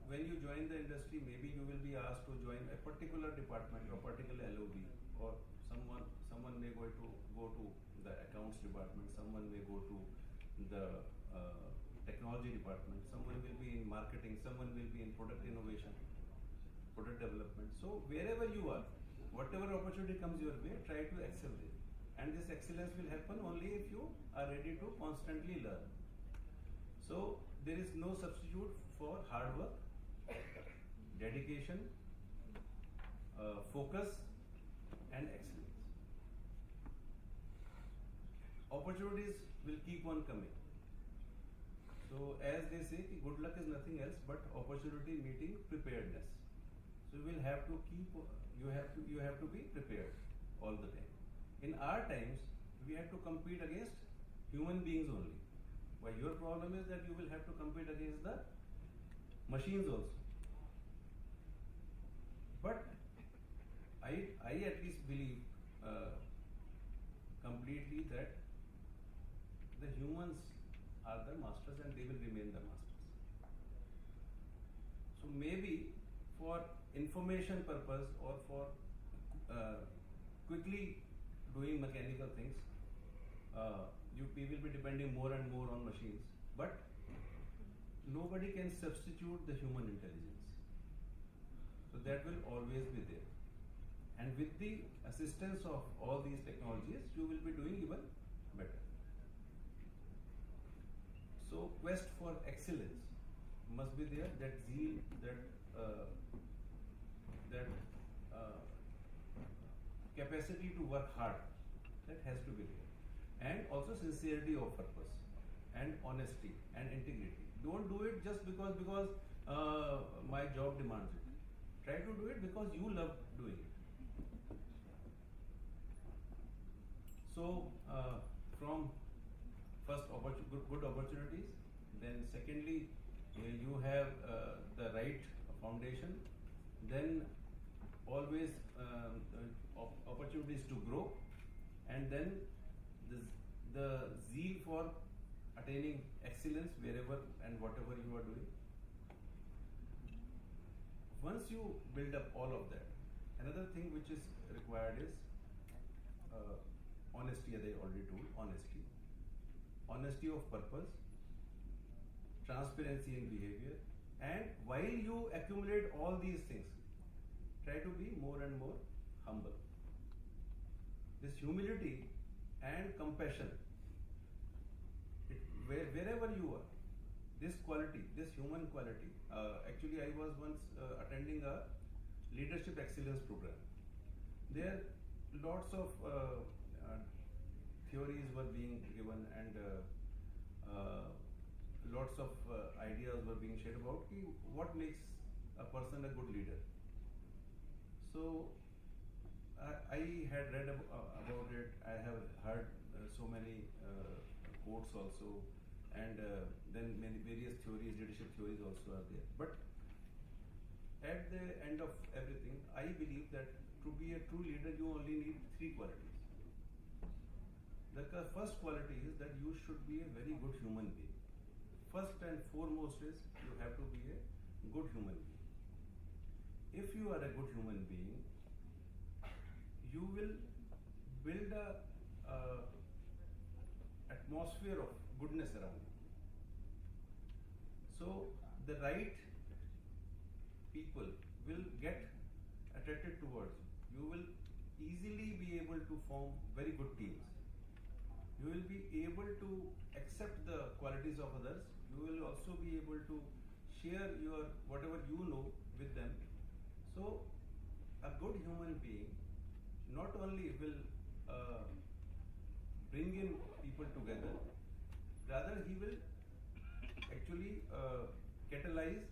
I: When you join the industry, maybe you will be asked to join a particular department or particular LOB, or someone may go to the accounts department, someone may go to the technology department, someone will be in marketing, someone will be in product innovation, product development. So wherever you are, whatever opportunity comes your way, try to excel there. And this excellence will happen only if you are ready to constantly learn. So there is no substitute for hard work, dedication, focus, and excellence. Opportunities will keep on coming. So as they say, good luck is nothing else but opportunity meeting preparedness. So you will have to you have to be prepared all the time. In our times, we had to compete against human beings only. Why your problem is that you will have to compete against the machines also. But I at least believe completely that the humans are the masters and they will remain the masters. So maybe for information purpose or for quickly doing mechanical things, we will be depending more and more on machines. But nobody can substitute the human intelligence. So that will always be there. And with the assistance of all these technologies, you will be doing even better. So quest for excellence must be there, that zeal, that capacity to work hard, that has to be there. And also sincerity of purpose and honesty and integrity. Don't do it just because my job demands it. Try to do it because you love doing it. So from first good opportunities, then secondly you have the right foundation, then always opportunities to grow, and then the zeal for attaining excellence wherever and whatever you are doing. Once you build up all of that, another thing which is required is honesty, as I already told, honesty of purpose, transparency in behavior, and while you accumulate all these things, try to be more and more humble. This humility and compassion, wherever you are, this quality, this human quality. Actually, I was once attending a leadership excellence program. There, lots of theories were being given and lots of ideas were being shared about what makes a person a good leader. So I had read about it. I have heard so many quotes also, and then many various theories, leadership theories also are there. But at the end of everything, I believe that to be a true leader, you only need 3 qualities. The first quality is that you should be a very good human being. First and foremost is you have to be a good human being. If you are a good human being, you will build a atmosphere of goodness around you. So the right people will get attracted towards you. You will easily be able to form very good teams. You will be able to accept the qualities of others. You will also be able to share your whatever you know with them. So a good human being not only will bring in people together, rather he will actually catalyze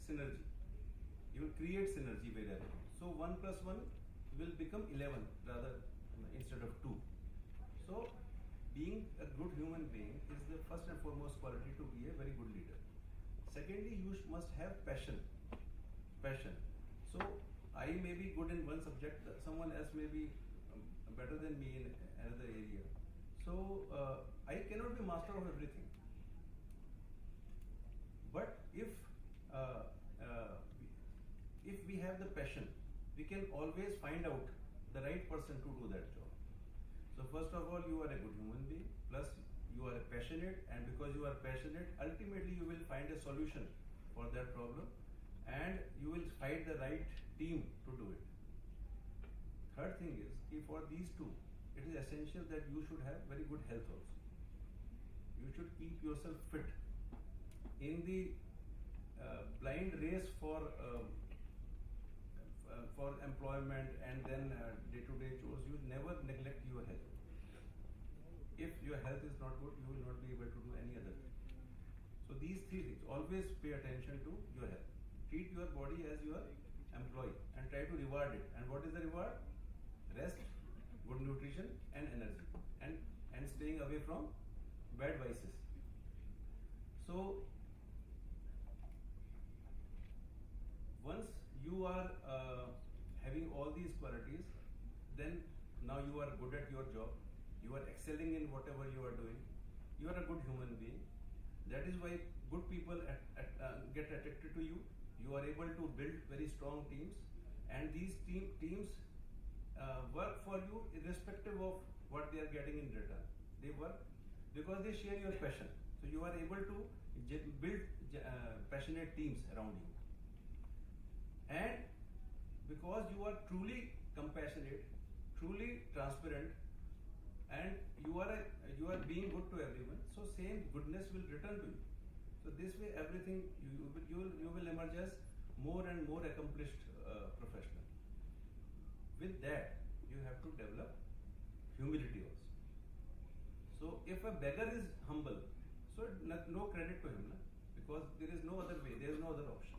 I: synergy. He will create synergy wherever. So 1 plus 1 will become 11 rather instead of 2. So being a good human being is the first and foremost quality to be a very good leader. Secondly, you must have passion. So I may be good in one subject, someone else may be better than me in another area. So I cannot be master of everything. But if we have the passion, we can always find out the right person to do that job. So first of all, you are a good human being, plus you are passionate, and because you are passionate, ultimately you will find a solution for that problem, and you will find the right team to do it. Third thing is, for these two, it is essential that you should have very good health also. You should keep yourself fit. In the blind race for employment and then day-to-day chores, you never neglect your health. If your health is not good, you will not be able to do any other thing. So these 3 things, always pay attention to your health. Treat your body as your employee and try to reward it. And what is the reward? Rest, good nutrition and energy, and staying away from bad vices. So once you are having all these qualities, then now you are good at your job, you are excelling in whatever you are doing, you are a good human being. That is why good people get attracted to you. You are able to build very strong teams, and these teams work for you irrespective of what they are getting in return. They work because they share your passion. So you are able to build passionate teams around you. And because you are truly compassionate, truly transparent, and you are being good to everyone, so same goodness will return to you. So this way, everything you will emerge as more and more accomplished professional. With that, you have to develop humility also. So if a beggar is humble, so no credit to him, because there is no other way, there is no other option.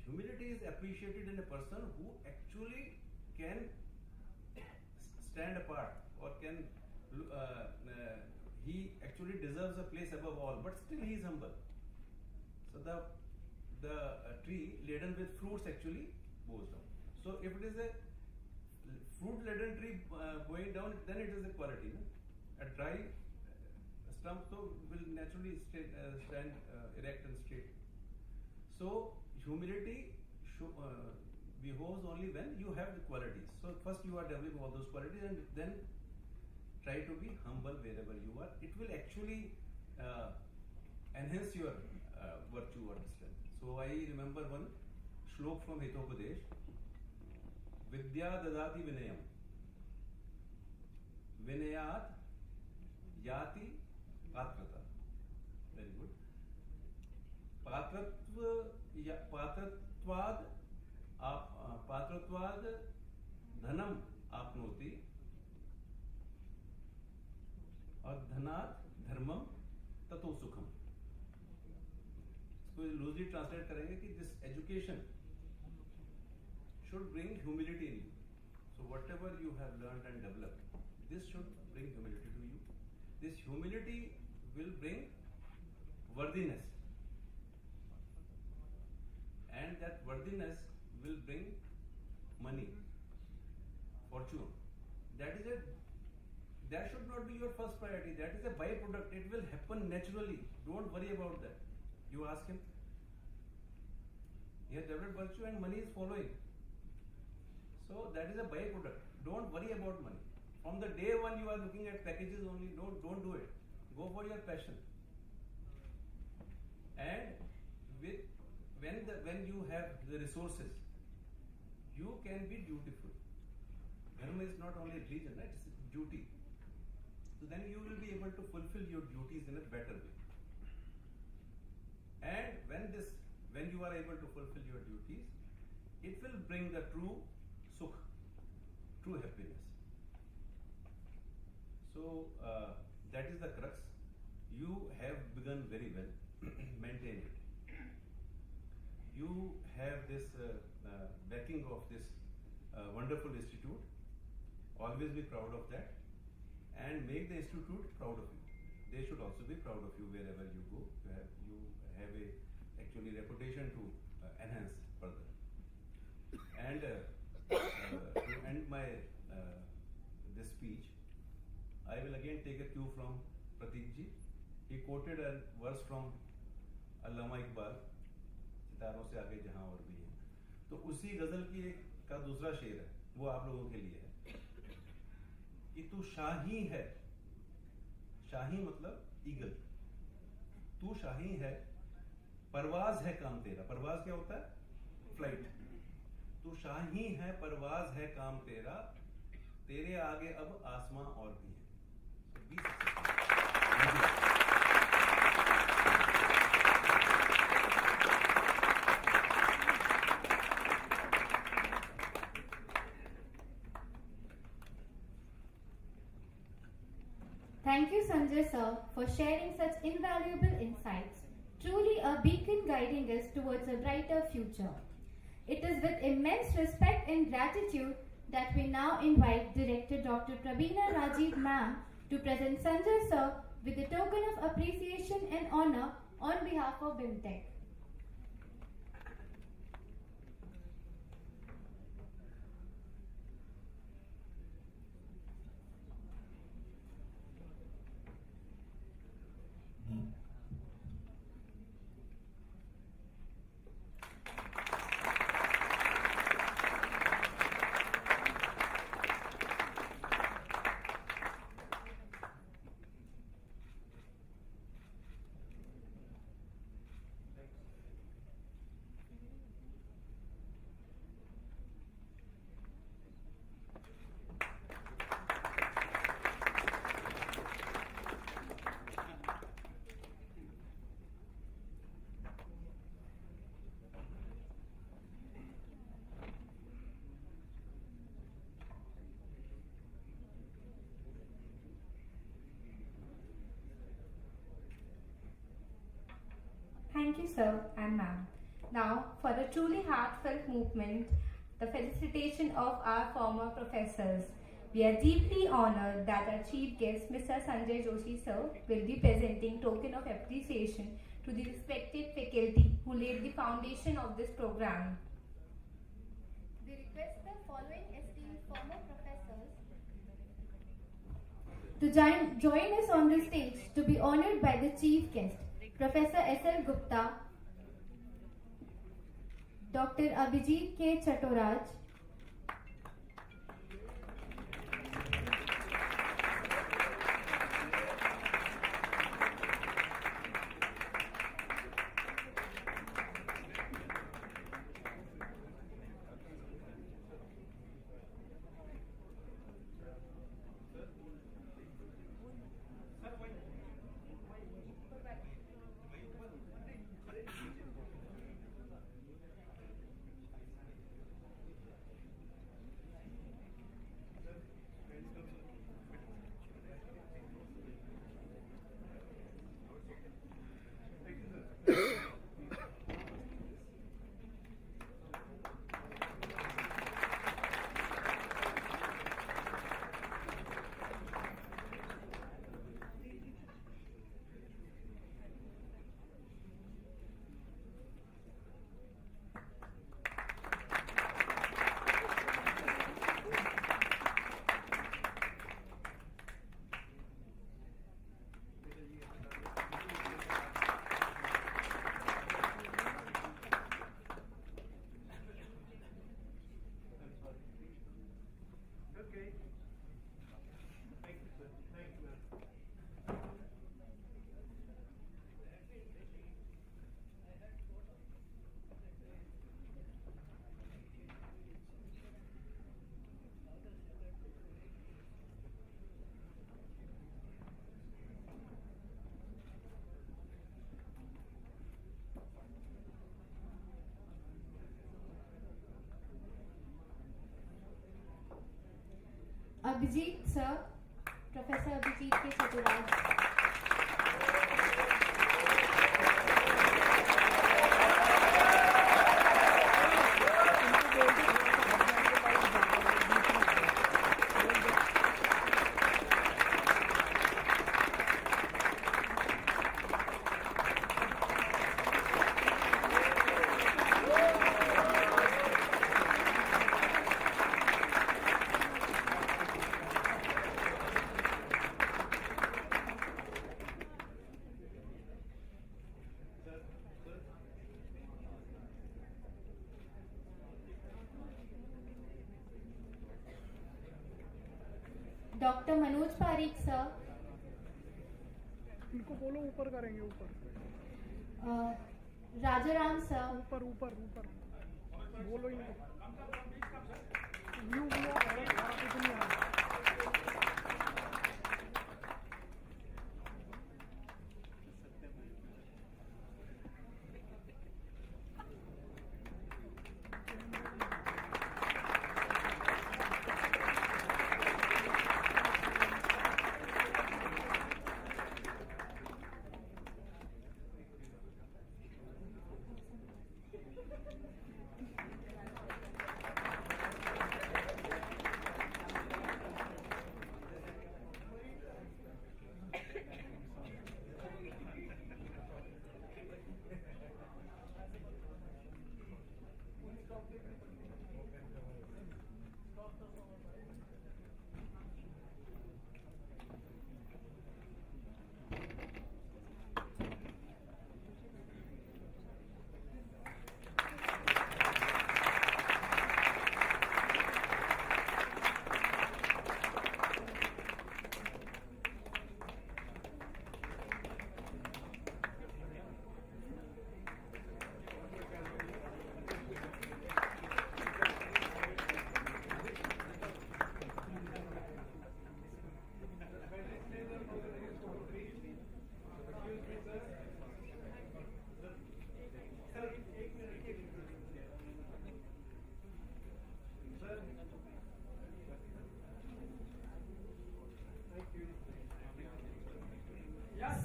I: Humility is appreciated in a person who actually can stand apart, or can he actually deserves a place above all, but still he is humble. So the tree laden with fruits actually goes down. So if it is a fruit laden tree going down, then it is a quality. A dry stump will naturally stand erect and straight. So humility behoves only when you have the qualities. So first you are developing all those qualities, and then try to be humble wherever you are. It will actually enhance your virtue or strength. So I remember one shlok from Hitopadesh: Vidya dadati vinayam, vinayat yati patrata. Very good. पात्रत्वाद धनम आपनोति इसको loosely translate करेंगे कि this education should bring humility in you. So whatever you have learned and developed, this should bring humility to you. This humility will bring worthiness, and that worthiness will bring money, fortune. That should not be your first priority. That is a byproduct. It will happen naturally. Don't worry about that. You ask him. He has developed virtue and money is following. So that is a byproduct. Don't worry about money. From the day one you are looking at packages only. Don't do it. Go for your passion. And when you have the resources, you can be dutiful. Dharma is not only religion, right? It's duty. So then you will be able to fulfill your duties in a better way. And when you are able to fulfill your duties, it will bring the true sukh, true happiness. So that is the crux. You have begun very well. Maintain it. You have this backing of this wonderful institute. Always be proud of that, and make the institute proud of you. They should also be proud of you wherever you go. You have a actually reputation to enhance further. And to end my this speech, I will again take a cue from Pratik ji. He quoted a verse from Allama Iqbal, सितारों से आगे जहां और भी है. तो उसी गजल की का दूसरा शेर है, वो आप लोगों के लिए है कि तू शाही है. शाही मतलब ईगल. तू शाही है, परवाज है काम तेरा. परवाज क्या होता है? फ्लाइट. तू शाही है, परवाज है काम तेरा, तेरे आगे अब आसमां और भी है.
E: Thank you, Sanjay sir, for sharing such invaluable insights. Truly a beacon guiding us towards a brighter future. It is with immense respect and gratitude that we now invite Director Dr. Prabina Rajiv ma'am to present Sanjay sir with a token of appreciation and honor on behalf of BIMTech. Thank you, sir and ma'am. Now, for a truly heartfelt movement, the felicitation of our former professors. We are deeply honored that our chief guest, Mr. Sanjay Joshi sir, will be presenting token of appreciation to the respected faculty who laid the foundation of this program. We request the following esteemed former professors to join us on the stage to be honored by the chief guest, Professor S.L. Gupta, Dr. Abhijit K. Chatoraj,
G: Abhijit sir, Professor Abhijit K. Chaturaj. Dr. Manoj Parikh sir,
J: इनको बोलो ऊपर करेंगे ऊपर
G: Rajaram sir,
J: ऊपर ऊपर ऊपर बोलो इनको व्यू व्यू कुछ नहीं आ रहा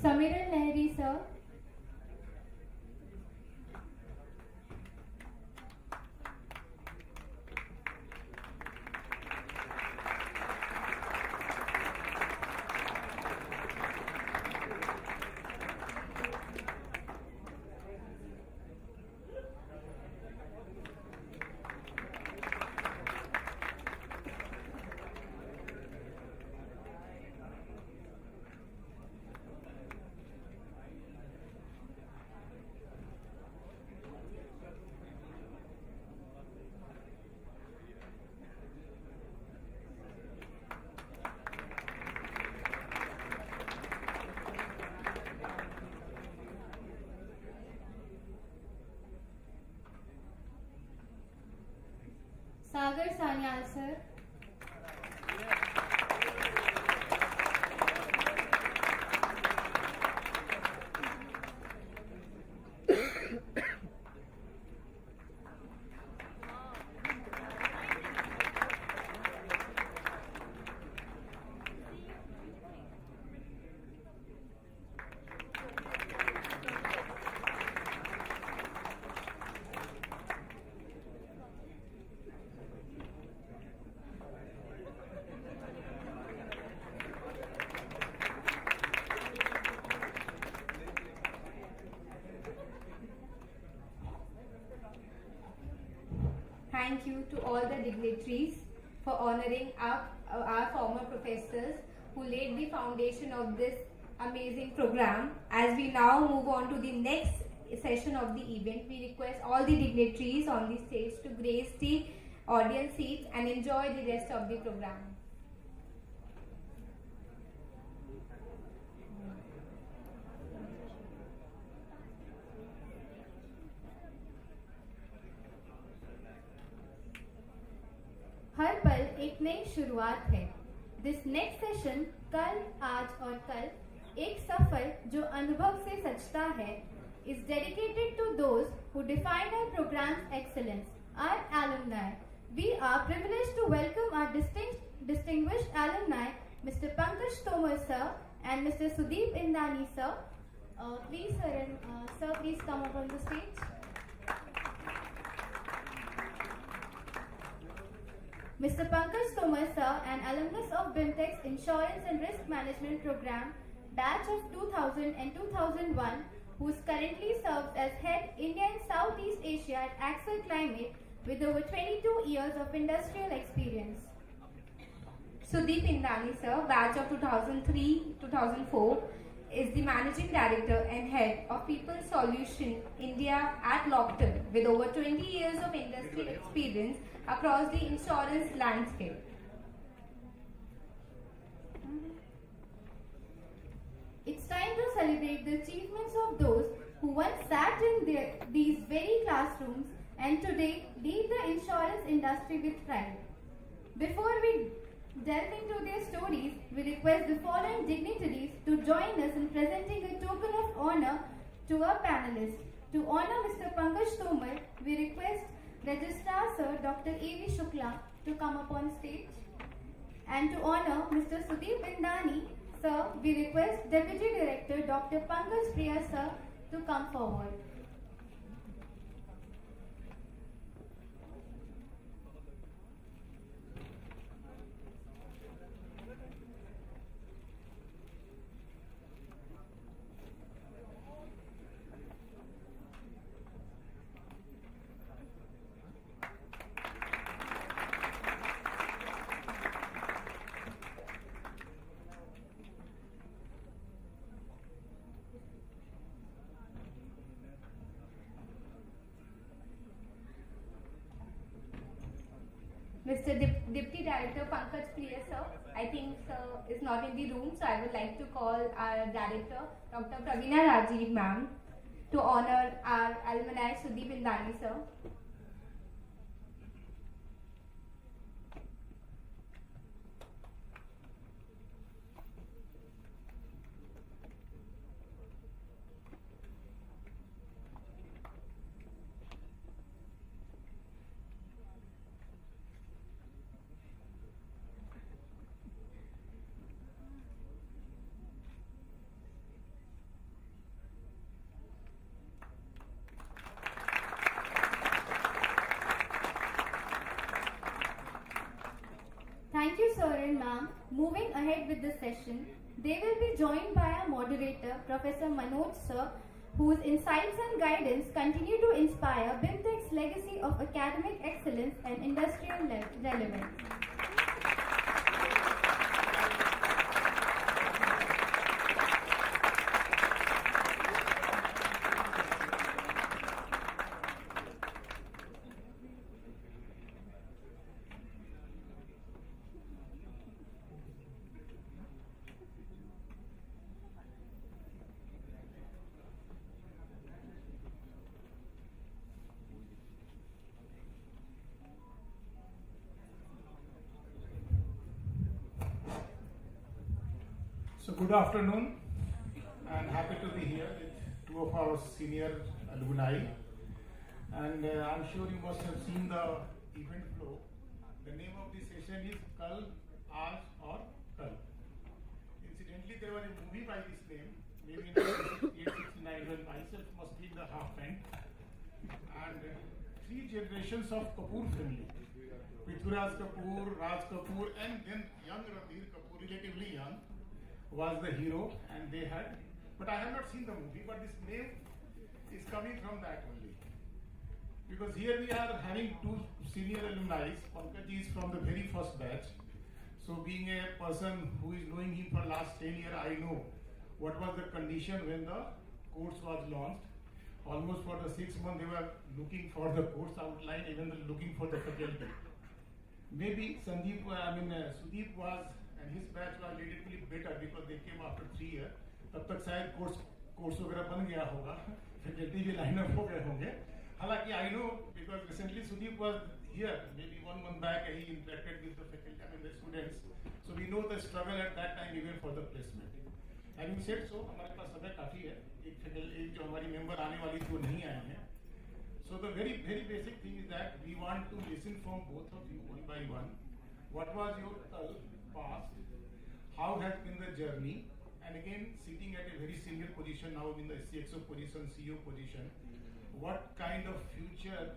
G: Samiran Lahiri sir, Sagar Sanyal sir, thank you to all the dignitaries for honoring our former professors who laid the foundation of this amazing program. As we now move on to the next session of the event, we request all the dignitaries on the stage to grace the audience seats and enjoy the rest of the program. हर पल एक नई शुरुआत है. This next session, कल, आज और कल, एक सफर जो अनुभव से सजता है, is dedicated to those who define our program's excellence, our alumni, We are privileged to welcome our distinguished alumni, Mr. Pankaj Tomar sir and Mr. Sudeep Indani sir. Please, sir, please come up on the stage. Mr. Pankaj Tomar sir, an alumnus of BIMTEC's Insurance and Risk Management Program, batch of 2000 and 2001, who currently serves as head India and Southeast Asia at Axel Climate with over 22 years of industrial experience.
E: Sudeep Indani sir, batch of 2003-2004, is the Managing Director and Head of People Solution India at Lockton with over 20 years of industry experience across the insurance landscape.
G: It's time to celebrate the achievements of those who once sat in these very classrooms and today lead the insurance industry with pride. Before we delve into their stories, we request the following dignitaries to join us in presenting a token of honor to our panelists. To honor Mr. Pankaj Tomar, we request Registrar Sir Dr. A.V. Shukla to come up on stage. And to honor Mr. Sudeep Indani, Sir, we request Deputy Director Dr. Pankaj Priya Sir to come forward.
E: Mr. Deputy Director Pankaj Priya sir, I think sir is not in the room, so I would like to call our Director Dr. Praveena Rajiv ma'am to honor our alumni Sudeep Indani sir.
G: Thank you, sir and ma'am. Moving ahead with the session, they will be joined by our moderator, Professor Manoj sir, whose insights and guidance continue to inspire BIMTEC's legacy of academic excellence and industrial relevance.
K: So good afternoon, and happy to be here with two of our senior alumni. And I'm sure you must have seen the event flow. The name of this session is Kal, Aaj or Kal. Incidentally, there was a movie by this name, maybe in 1969, when myself must be in the half pant. And three generations of Kapoor family, Prithviraj Kapoor, Raj Kapoor, and then young Ranbir Kapoor, relatively young, was the hero, and they had, but I have not seen the movie, but this name is coming from that only. Because here we are having two senior alumni. Pankaj is from the very first batch. So being a person who is knowing him for last 10 years, I know what was the condition when the course was launched. Almost for the 6 months they were looking for the course outline, even looking for the faculty. Maybe Sudeep was, and his batch was relatively better because they came after 3 years. तब तक शायद course वगैरह बन गया होगा, faculty भी line up हो गए होंगे. हालांकि I know because recently Sudeep was here, maybe 1 month back, he interacted with the faculty, the students. So we know the struggle at that time even for the placement. Having said so, हमारे पास समय काफी है. एक जो हमारी member आने वाली थी वो नहीं आए हैं. So the very basic thing is that we want to listen from both of you one by one. What was your past? How has been the journey? And again, sitting at a very senior position now in the CXO position, CEO position, what kind of future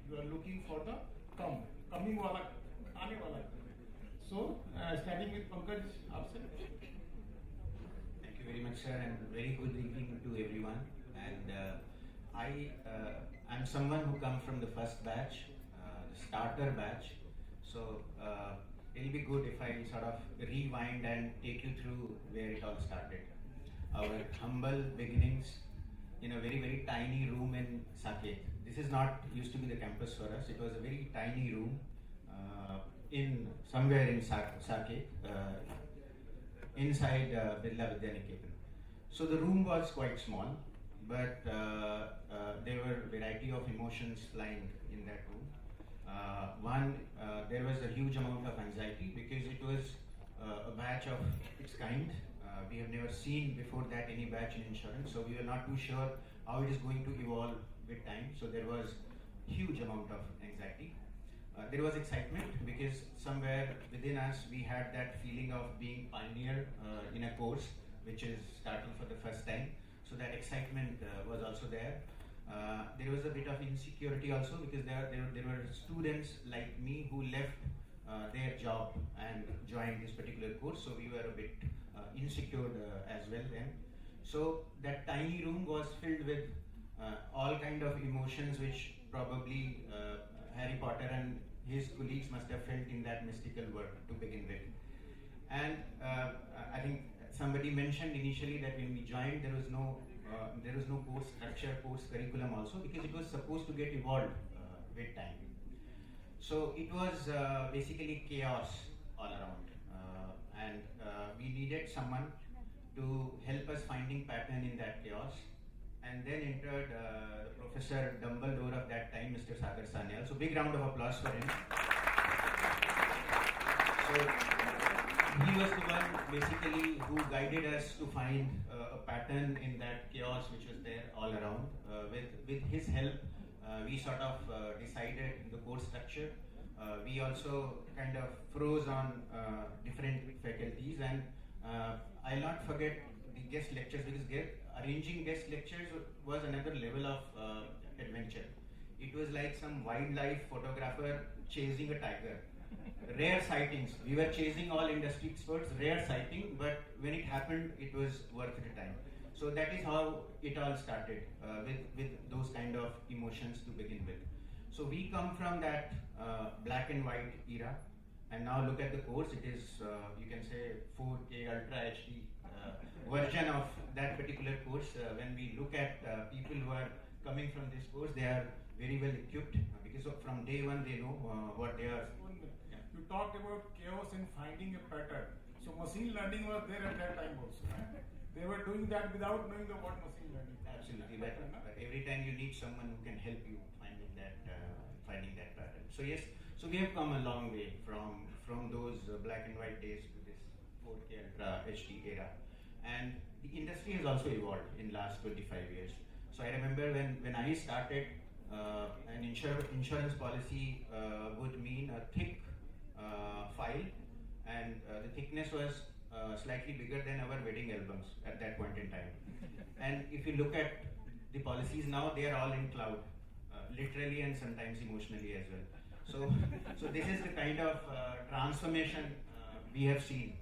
K: you are looking for the coming wala, aane wala. So, starting with Pankaj, aapse.
L: Thank you very much, sir, and very good evening to everyone. And I'm someone who comes from the first batch, the starter batch. So it'll be good if I sort of rewind and take you through where it all started. Our humble beginnings in a very tiny room in Saket. This is not used to be the campus for us. It was a very tiny room in somewhere in Saket, inside Birla Vidyaniketan. So the room was quite small, but there were a variety of emotions flying in that room. One, there was a huge amount of anxiety because it was a batch of its kind. We have never seen before that any batch in insurance, so we were not too sure how it is going to evolve with time. So there was huge amount of anxiety. There was excitement because somewhere within us we had that feeling of being pioneer in a course which is starting for the first time. So that excitement was also there. There was a bit of insecurity also because there were students like me who left their job and joined this particular course. So we were a bit insecure as well then. So that tiny room was filled with all kind of emotions which probably Harry Potter and his colleagues must have felt in that mystical world to begin with. And I think somebody mentioned initially that when we joined there was no course structure, course curriculum also, because it was supposed to get evolved with time. So it was basically chaos all around, and we needed someone to help us finding pattern in that chaos. And then entered the Professor Dumbledore of that time, Mr. Sagar Sanyal. So big round of applause for him. So he was the one basically who guided us to find a pattern in that chaos which was there all around. With his help, we sort of decided the course structure. We also kind of froze on different faculties, and I'll not forget the guest lectures because arranging guest lectures was another level of adventure. It was like some wildlife photographer chasing a tiger. Rare sightings. We were chasing all industry experts, rare sighting, but when it happened, it was worth the time. So that is how it all started, with those kind of emotions to begin with. So we come from that black and white era, and now look at the course. It is, you can say, 4K Ultra HD version of that particular course. When we look at people who are coming from this course, they are very well equipped because from day one they know what they are.
K: You talked about chaos and finding a pattern. So machine learning was there at that time also. They were doing that without knowing what machine learning.
L: Absolutely, but every time you need someone who can help you finding that pattern. So yes, so we have come a long way from those black and white days to this 4K Ultra HD era, and the industry has also evolved in last 25 years. So I remember when I started, an insurance policy would mean a thick file, and the thickness was slightly bigger than our wedding albums at that point in time. And if you look at the policies now, they are all in cloud, literally and sometimes emotionally as well. So this is the kind of transformation we have seen.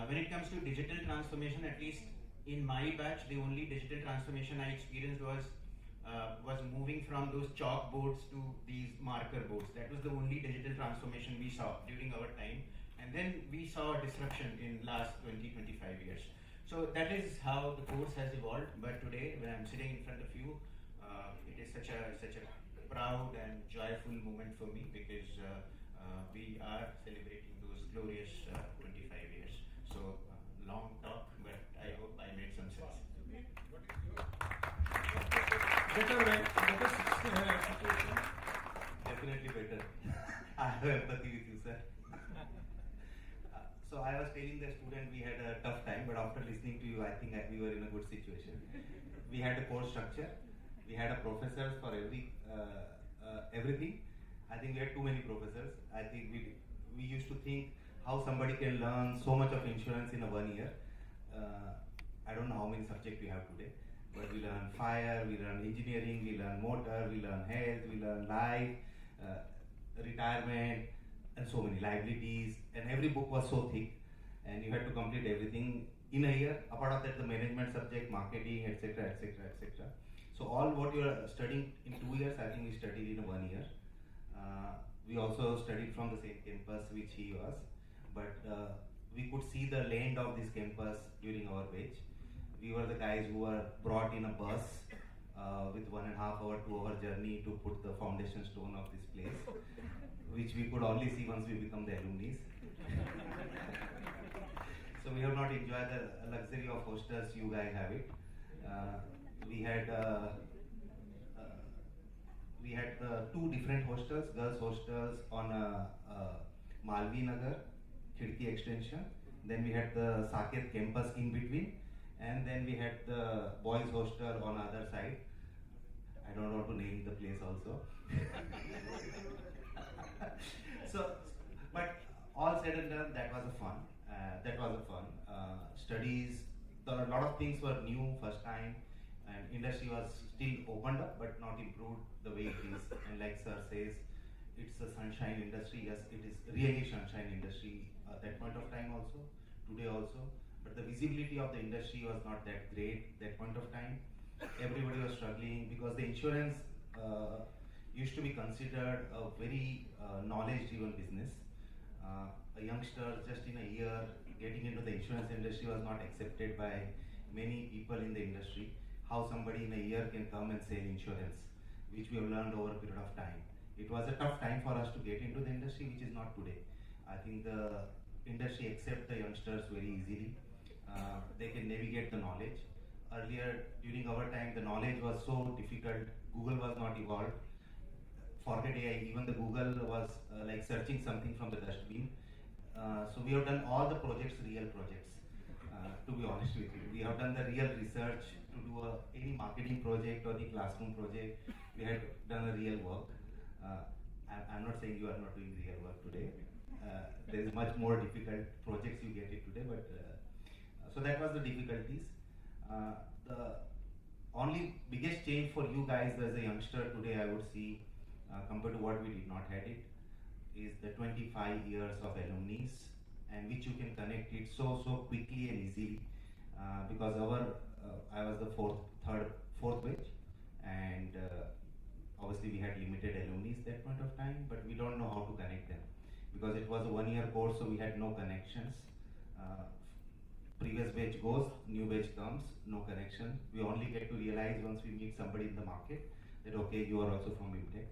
L: When it comes to digital transformation, at least in my batch, the only digital transformation I experienced was moving from those chalk boards to these marker boards. That was the only digital transformation we saw during our time. And then we saw a disruption in last 20-25 years. So that is how the course has evolved. But today, when I'm sitting in front of you, it is such a proud and joyful moment for me because we are celebrating those glorious 25 years. So long talk, but I hope I made some sense.
K: Better situation.
L: Definitely better. I have empathy with you, sir. So I was telling the student we had a tough time, but after listening to you, I think that we were in a good situation. We had a course structure, We had a professors for everything. I think we had too many professors. I think we used to think how somebody can learn so much of insurance in a 1 year. I don't know how many subjects we have today, but we learn fire, we learn engineering, we learn motor, we learn health, we learn life, retirement, and so many liabilities. And every book was so thick, and you had to complete everything in a year. Apart of that, the management subject, marketing, etc., etc., etc. So all what you are studying in 2 years, I think we studied in 1 year. We also studied from the same campus which he was, but we could see the land of this campus during our batch. We were the guys who were brought in a bus with 1.5 hour, 2 hour journey to put the foundation stone of this place, which we could only see once we become the alumni. So we have not enjoyed the luxury of hostels. You guys have it. We had two different hostels, girls hostels on Malvi Nagar, Khidki extension. Then we had the Saket campus in between, and then we had the boys hostel on other side. I don't want to name the place also. So, but all said and done, that was a fun. Studies, a lot of things were new first time, and industry was still opened up but not improved the way it is. And like sir says, it's a sunshine industry. Yes, it is really sunshine industry at that point of time also, today also. But the visibility of the industry was not that great that point of time. Everybody was struggling because the insurance used to be considered a very knowledge-driven business. A youngster just in a year getting into the insurance industry was not accepted by many people in the industry. How somebody in a year can come and sell insurance, which we have learned over a period of time. It was a tough time for us to get into the industry, which is not today. I think the industry accepts the youngsters very easily. They can navigate the knowledge. Earlier, during our time, the knowledge was so difficult. Google was not evolved. Forget AI, even the Google was like searching something from the dustbin. So we have done all the projects, real projects, to be honest with you. We have done the real research to do any marketing project or the classroom project. We had done a real work. I'm not saying you are not doing real work today. There is much more difficult projects you get it today, but so that was the difficulties. The only biggest change for you guys as a youngster today, I would see, compared to what we did not had it, is the 25 years of alumni, and which you can connect it so quickly and easily, because I was the fourth batch, and obviously we had limited alumni at that point of time, but we don't know how to connect them because it was a 1 year course, so we had no connections. Previous batch goes, new batch comes, no connection. We only get to realize once we meet somebody in the market that okay, you are also from BIMTech.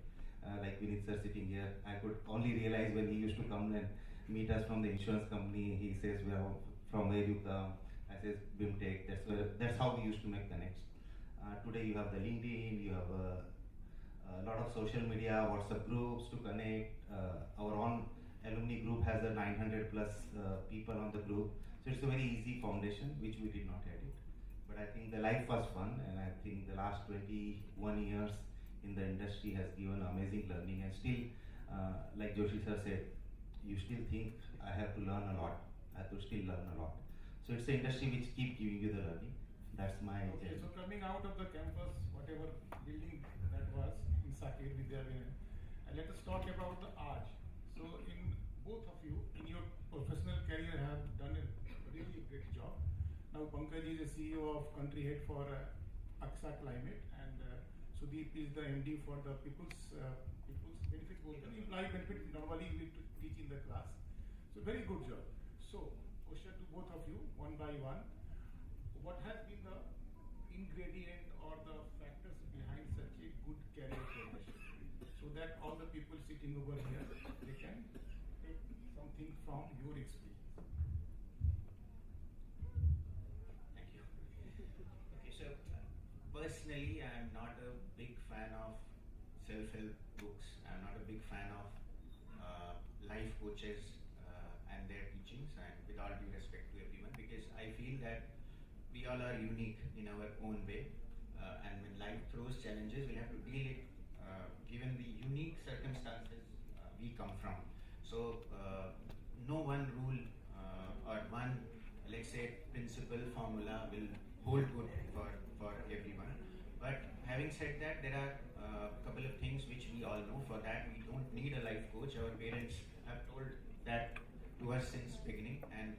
L: Like Vinit sir sitting here, I could only realize when he used to come and meet us from the insurance company. He says, "Well, from where you come?" I says, "BIMTech." That's how we used to make connects. Today you have the LinkedIn, you have a lot of social media, WhatsApp groups to connect. Our own alumni group has a 900 plus people on the group, so it's a very easy foundation which we did not have it. But I think the life was fun, and I think the last 21 years in the industry has given amazing learning, and still, like Joshi sir said, you still think I have to learn a lot. I have to still learn a lot. So it's the industry which keep giving you the learning. That's my
K: okay. So coming out of the campus, whatever building that was in Saket Vidyaviharan, and let us talk about the art. So in both of you, in your professional career, have done a really great job. Now Pankaj is the CEO of country head for AXA Climate, and Sudeep is the MD for the People's Benefit Board. Employee benefit normally we teach in the class. So very good job. So question to both of you, one by one. What has been the ingredient or the factors behind such a good career progression, so that all the people sitting over here, they can take something from your experience?
L: Thank you. Okay, so personally, I'm not a big fan of self-help books. I'm not a big fan of life coaches and their teachings, and with all due respect to everyone, because I feel that we all are unique in our own way. and when life throws challenges, we have to deal it given the unique circumstances we come from. So no one rule or one, let's say, principle formula will hold good for everyone. But having said that, there are a couple of things which we all know. For that, we don't need a life coach. Our parents have told that to us since beginning. And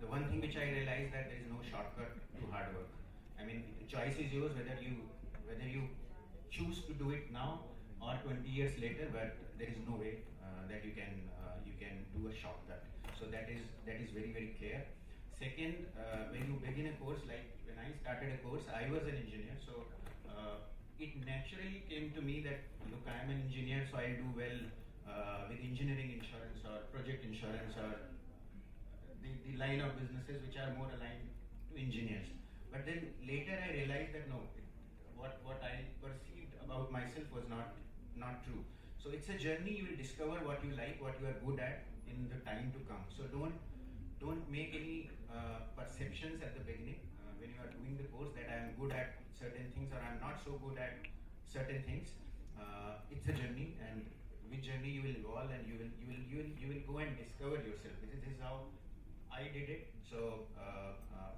L: the one thing which I realized, that there is no shortcut to hard work. I mean, the choice is yours whether you choose to do it now or 20 years later. But there is no way that you can do a shortcut. So that is very, very clear. Second, when you begin a course, like when I started a course, I was an engineer. So it naturally came to me that, look, I am an engineer, so I'll do well with engineering insurance or project insurance or the line of businesses which are more aligned to engineers. But then later I realized that no, what I perceived about myself was not true. So it's a journey. You will discover what you like, what you are good at in the time to come. So don't make any perceptions at the beginning when you are doing the course that I am good at certain things or I am not so good at certain things. It's a journey, and with journey you will evolve and you will go and discover yourself. This is how I did it. So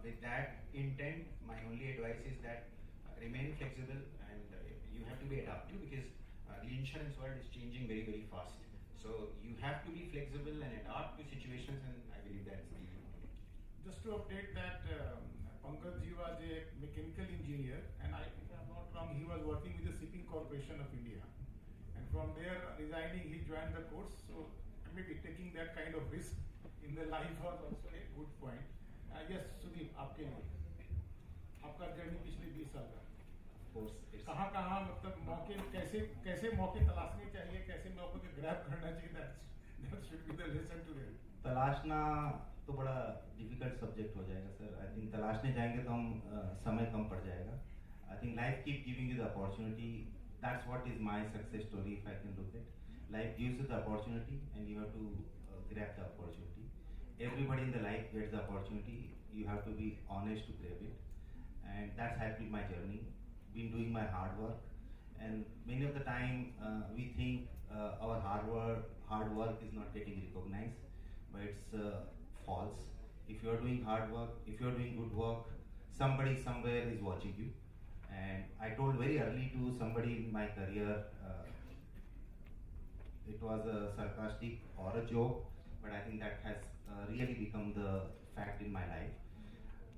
L: with that intent, my only advice is that remain flexible, and you have to be adaptive because the insurance world is changing very, very fast. So you have to be flexible and adapt to situations, and I believe that's the
K: Just to update that, Pankaj ji was a mechanical engineer, and if I'm not wrong, he was working with the Shipping Corporation of India. And from there, resigning, he joined the course. So maybe taking that kind of risk in the life was also a good point. Yes, Sudeep, आपके लिए आपका journey पिछले 20 साल का कहाँ मतलब मौके कैसे मौके तलाशने चाहिए, कैसे मौके को ग्रैब करना चाहिए, that should be the lesson to them.
M: तलाशना तो बड़ा डिफिकल्ट सब्जेक्ट हो जाएगा सर. आई थिंक तलाशने जाएंगे तो हम समय कम पड़ जाएगा. I think life keep giving you the opportunity. That's what is my success story if I can look it. Life gives you the opportunity and you have to grab the opportunity. Everybody in the life gets the opportunity. You have to be honest to grab it, and that's helped me my journey. Been doing my hard work, and many of the time we think our hard work is not getting recognized, but it's false. If you are doing hard work, if you are doing good work, somebody somewhere is watching you. And I told very early to somebody in my career, it was a sarcastic or a joke, but I think that has really become the fact in my life.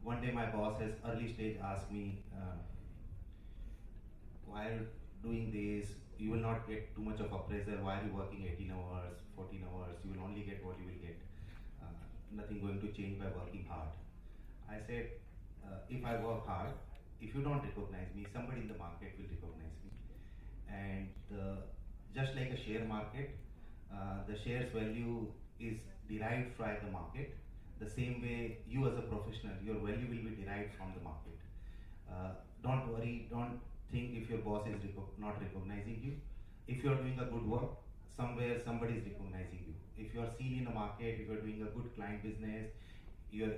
M: One day my boss has early stage asked me, while doing this, you will not get too much of appraisal. Why are you working 18 hours, 14 hours? You will only get what you will get. Nothing going to change by working hard. I said, if I work hard, if you don't recognize me, somebody in the market will recognize me. And just like a share market, the share's value is derived from the market. The same way, you as a professional, your value will be derived from the market. Don't worry, don't think if your boss is not recognizing you. If you are doing a good work, somewhere somebody is recognizing you. If you are seen in the market, if you are doing a good client business, your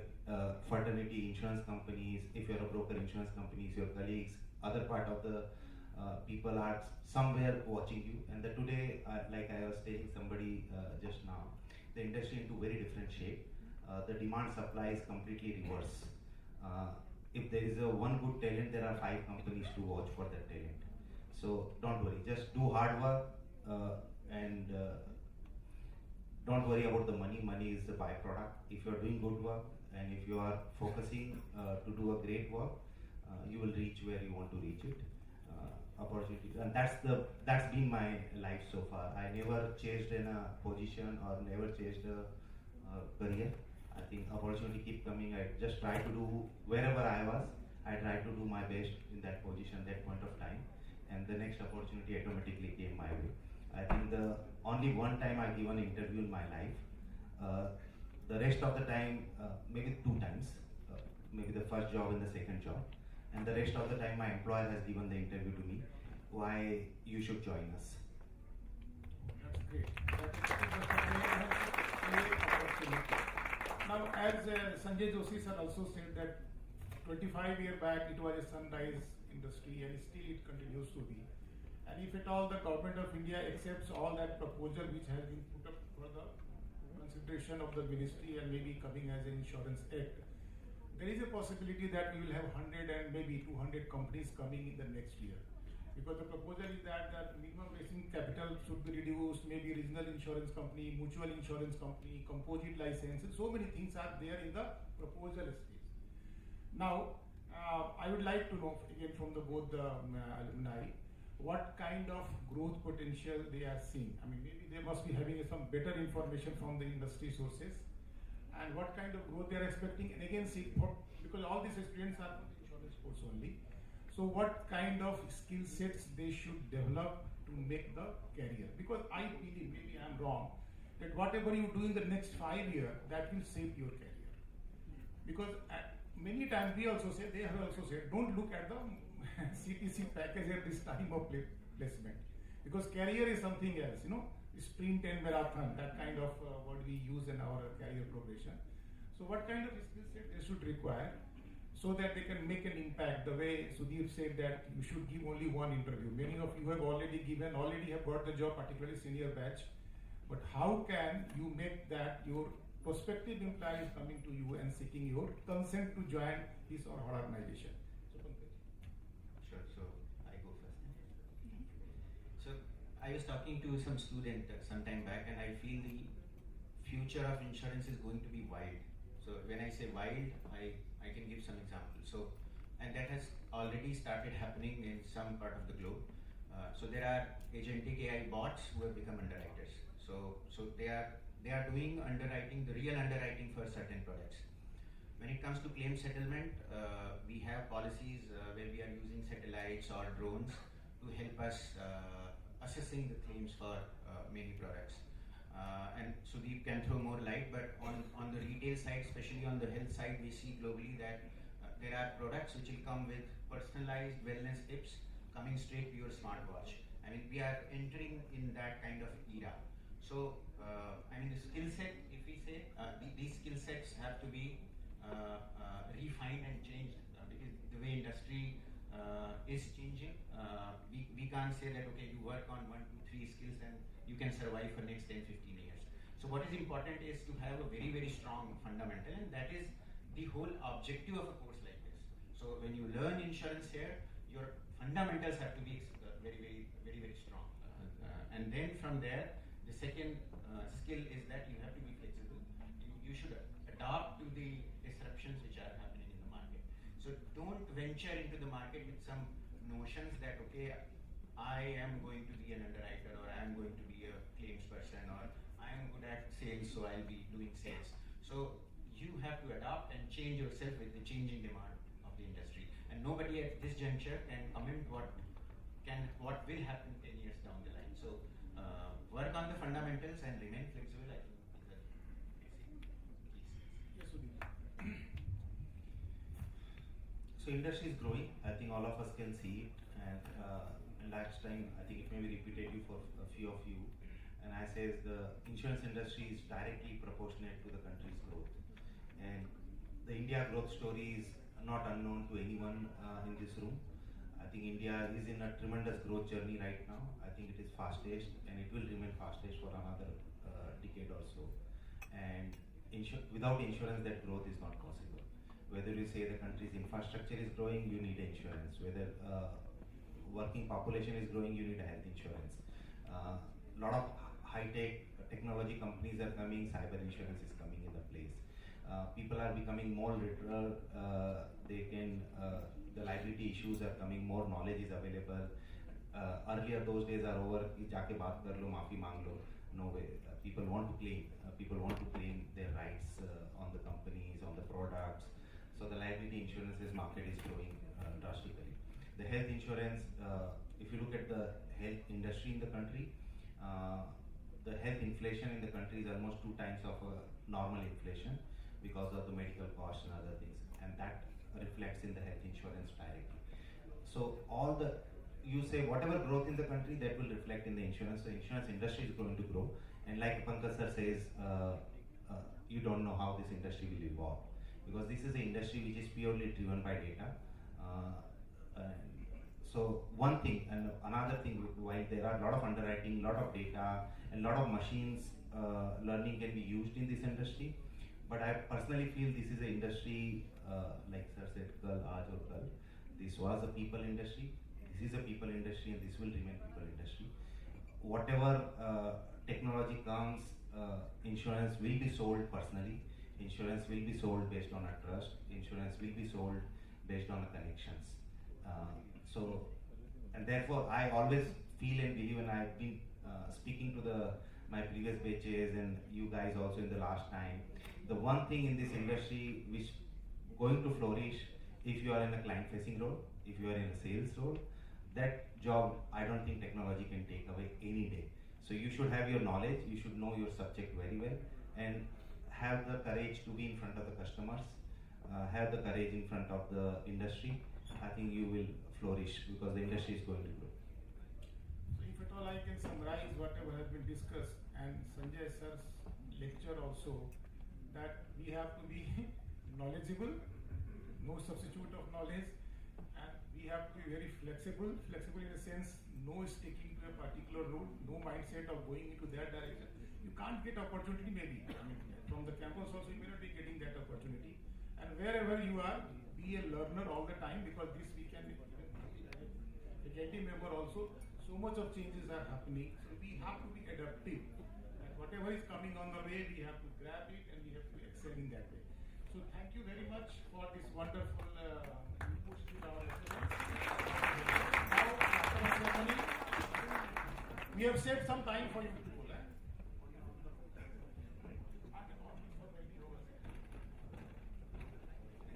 M: fraternity insurance companies, if you are a broker insurance companies, your colleagues, other part of the people are somewhere watching you. And today, like I was telling somebody just now, the industry into very different shape. The demand supply is completely reverse. If there is one good talent, there are 5 companies to watch for that talent. So don't worry, just do hard work and don't worry about the money. Money is the byproduct. If you are doing good work and if you are focusing to do a great work, you will reach where you want to reach it. Opportunity, and that's been my life so far. I never chased in a position or never chased a career. I think opportunity keep coming. I just try to do wherever I was. I try to do my best in that position, that point of time, and the next opportunity automatically came my way. I think the only one time I given an interview in my life. The rest of the time, maybe 2 times, maybe the first job and the second job. And the rest of the time, my employer has given the interview to me, why you should join us.
K: That's great. That's a great opportunity. Now, as Sanjay Joshi sir also said that 25 years back, it was a sunrise industry, and still it continues to be. And if at all the government of India accepts all that proposal which has been put up for the consideration of the ministry and maybe coming as an insurance act, there is a possibility that we will have 100 and maybe 200 companies coming in the next year. Because the proposal is that the minimum basic capital should be reduced, maybe regional insurance company, mutual insurance company, composite licenses, so many things are there in the proposal stage. Now, I would like to know again from both the alumni, what kind of growth potential they are seeing. I mean, maybe they must be having some better information from the industry sources, and what kind of growth they are expecting. And again, see, because all these students are from the insurance course only, so what kind of skill sets they should develop to make the career. Because I believe, maybe I am wrong, that whatever you do in the next 5 years, that will shape your career. Because many times we also say, they have also said, don't look at the CTC package at this time of placement. Because career is something else, you know, sprint and marathon, that kind of word we use in our career progression. So what kind of skill set they should require so that they can make an impact, the way Sudhir said that you should give only one interview. Many of you have already have got the job, particularly senior batch. But how can you make that your prospective employee is coming to you and seeking your consent to join his or her organization?
L: Sure, so I go first. So I was talking to some student some time back, and I feel the future of insurance is going to be wild. So when I say wild, I can give some examples. So, and that has already started happening in some part of the globe. So there are agentic AI bots who have become underwriters. So they are doing underwriting, the real underwriting for certain products. When it comes to claim settlement, we have policies where we are using satellites or drones to help us assessing the claims for many products. And Sudeep can throw more light, but on the retail side, especially on the health side, we see globally that there are products which will come with personalized wellness tips coming straight to your smartwatch. I mean, we are entering in that kind of era. So, I mean, the skill set, if we say, these skill sets have to be refined and changed because the way industry is changing. We can't say that, okay, you work on 1, 2, 3 skills and you can survive for next 10, 15 years. So what is important is to have a very, very strong fundamental, and that is the whole objective of a course like this. So when you learn insurance here, your fundamentals have to be very, very strong. And then from there, the second skill is that you have to be flexible. You should adapt to the disruptions which are happening in the market. So don't venture into the market with some notions that, okay, I am going to be an underwriter, or I am going to be a claims person, or I am good at sales, so I'll be doing sales. So you have to adapt and change yourself with the changing demand of the industry. And nobody at this juncture can comment what will happen 10 years down the line. So work on the fundamentals and remain flexible. I think these are basic keys.
K: Yes,
M: So industry is growing. I think all of us can see it. And last time, I think it may be repetitive for a few of you. And I says the insurance industry is directly proportionate to the country's growth. And the India growth story is not unknown to anyone in this room. I think India is in a tremendous growth journey right now. I think it is fastest, and it will remain fastest for another decade or so. And without insurance, that growth is not possible. Whether you say the country's infrastructure is growing, you need insurance. Whether working population is growing, you need health insurance. Lot of high-tech technology companies are coming, cyber insurance is coming in the place. People are becoming more literal, the liability issues are coming, more knowledge is available. Earlier those days are over, jaake baat kar lo, maafi mang lo. No way. People want to claim their rights on the companies, on the products. So the liability insurances market is growing drastically. The health insurance, if you look at the health industry in the country, the health inflation in the country is almost 2 times of a normal inflation because of the medical costs and other things, and that reflects in the health insurance directly. So you say whatever growth in the country, that will reflect in the insurance. The insurance industry is going to grow, and like Pankaj sir says, you don't know how this industry will evolve, because this is an industry which is purely driven by data. So one thing and another thing, while there are a lot of underwriting, lot of data, and lot of machines learning can be used in this industry, but I personally feel this is an industry, like sir said, kal aaj aur kal. This was a people industry. This is a people industry, and this will remain people industry. Whatever technology comes, insurance will be sold personally. Insurance will be sold based on a trust. Insurance will be sold based on a connections. So, and therefore, I always feel and believe, and I've been speaking to my previous batches and you guys also in the last time. The one thing in this industry which going to flourish, if you are in a client-facing role, if you are in a sales role, that job I don't think technology can take away any day. So you should have your knowledge, you should know your subject very well, and have the courage to be in front of the customers, have the courage in front of the industry. I think you will flourish because the industry is going to grow.
K: So if at all I can summarize whatever has been discussed and Sanjay sir's lecture also, that we have to be knowledgeable, no substitute of knowledge, and we have to be very flexible in a sense, no sticking to a particular rule, no mindset of going into that direction. You can't get opportunity maybe, I mean, from the campus also you may not be getting that opportunity, and wherever you are, be a learner all the time, because this we can, faculty member also, so much of changes are happening, so we have to be adaptive, and whatever is coming on the way, we have to grab it and we have to excel in that way. So thank you very much for this wonderful inputs to our excellence. Now, after the ceremony, we have saved some time for you people.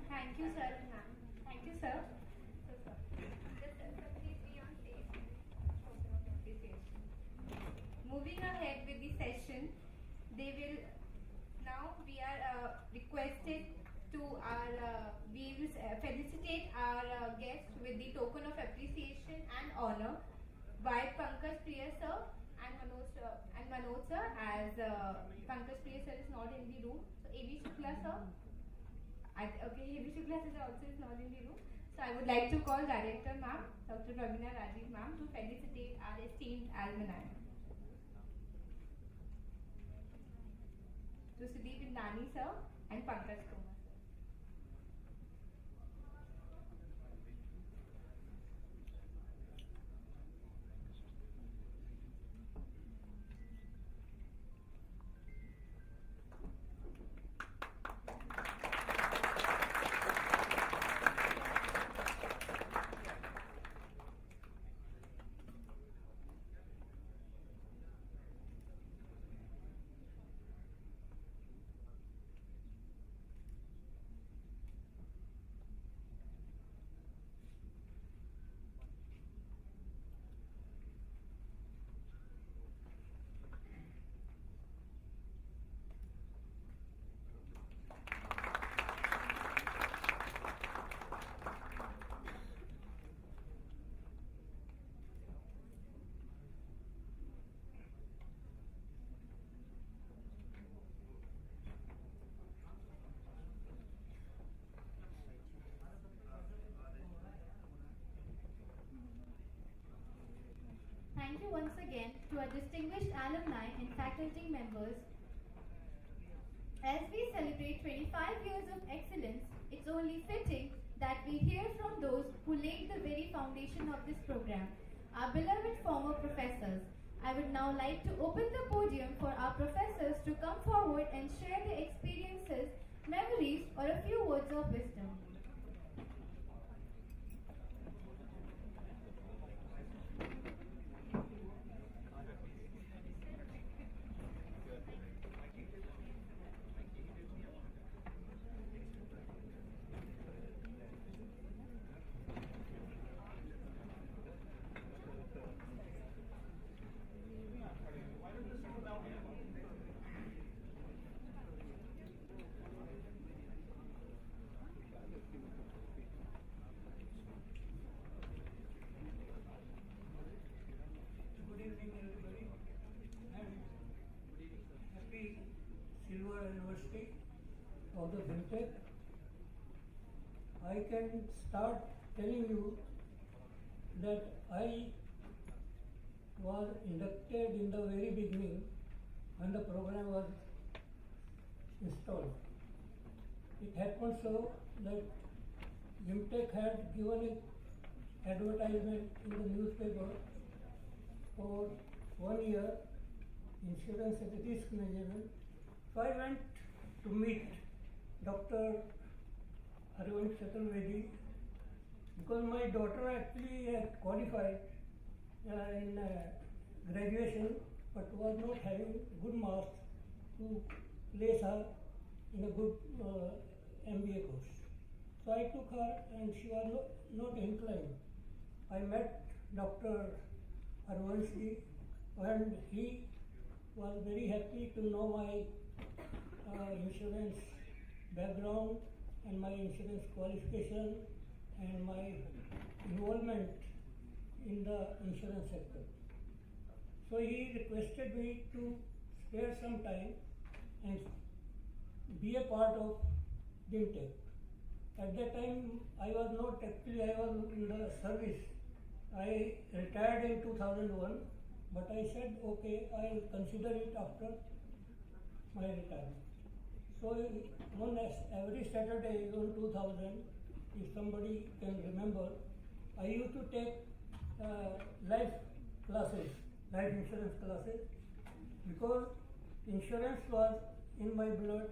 G: Thank you, sir and ma'am. Thank you, sir. Please be on stage. Token of appreciation. Moving ahead with the session, now we are requested to we will felicitate our guests with the token of appreciation and honor by Pankaj Priya sir and Manoj sir, as Pankaj Priya sir is not in the room. So A.V. Shukla sir. Okay, A.V. Shukla is also not in the room. So I would like to call Director Ma'am, Dr. Ravina Rajiv Ma'am, to felicitate our esteemed alumni. To Sudeep Indani sir and Pankaj Kumar sir.
E: Thank you once again to our distinguished alumni and faculty members. As we celebrate 25 years of excellence, it's only fitting that we hear from those who laid the very foundation of this program, our beloved former professors. I would now like to open the podium for our professors to come forward and share their experiences, memories, or a few words of wisdom.
N: Silver University of the FinTech. I can start telling you that I was inducted in the very beginning when the program was installed. It happened so that Gimtech had given an advertisement in the newspaper for 1 year insurance at risk management. So I went to meet Dr. Arvind Chaturvedi because my daughter actually had qualified in graduation but was not having good marks to place her in a good MBA course. So I took her and she was not inclined. I met Dr. Arvanshi and he was very happy to know my insurance background and my insurance qualification and my involvement in the insurance sector. So he requested me to spare some time and be a part of Gimtech. At that time, I was in the service. I retired in 2001, but I said, okay, I'll consider it after my retirement. So every Saturday in 2000, if somebody can remember, I used to take life insurance classes, because insurance was in my blood.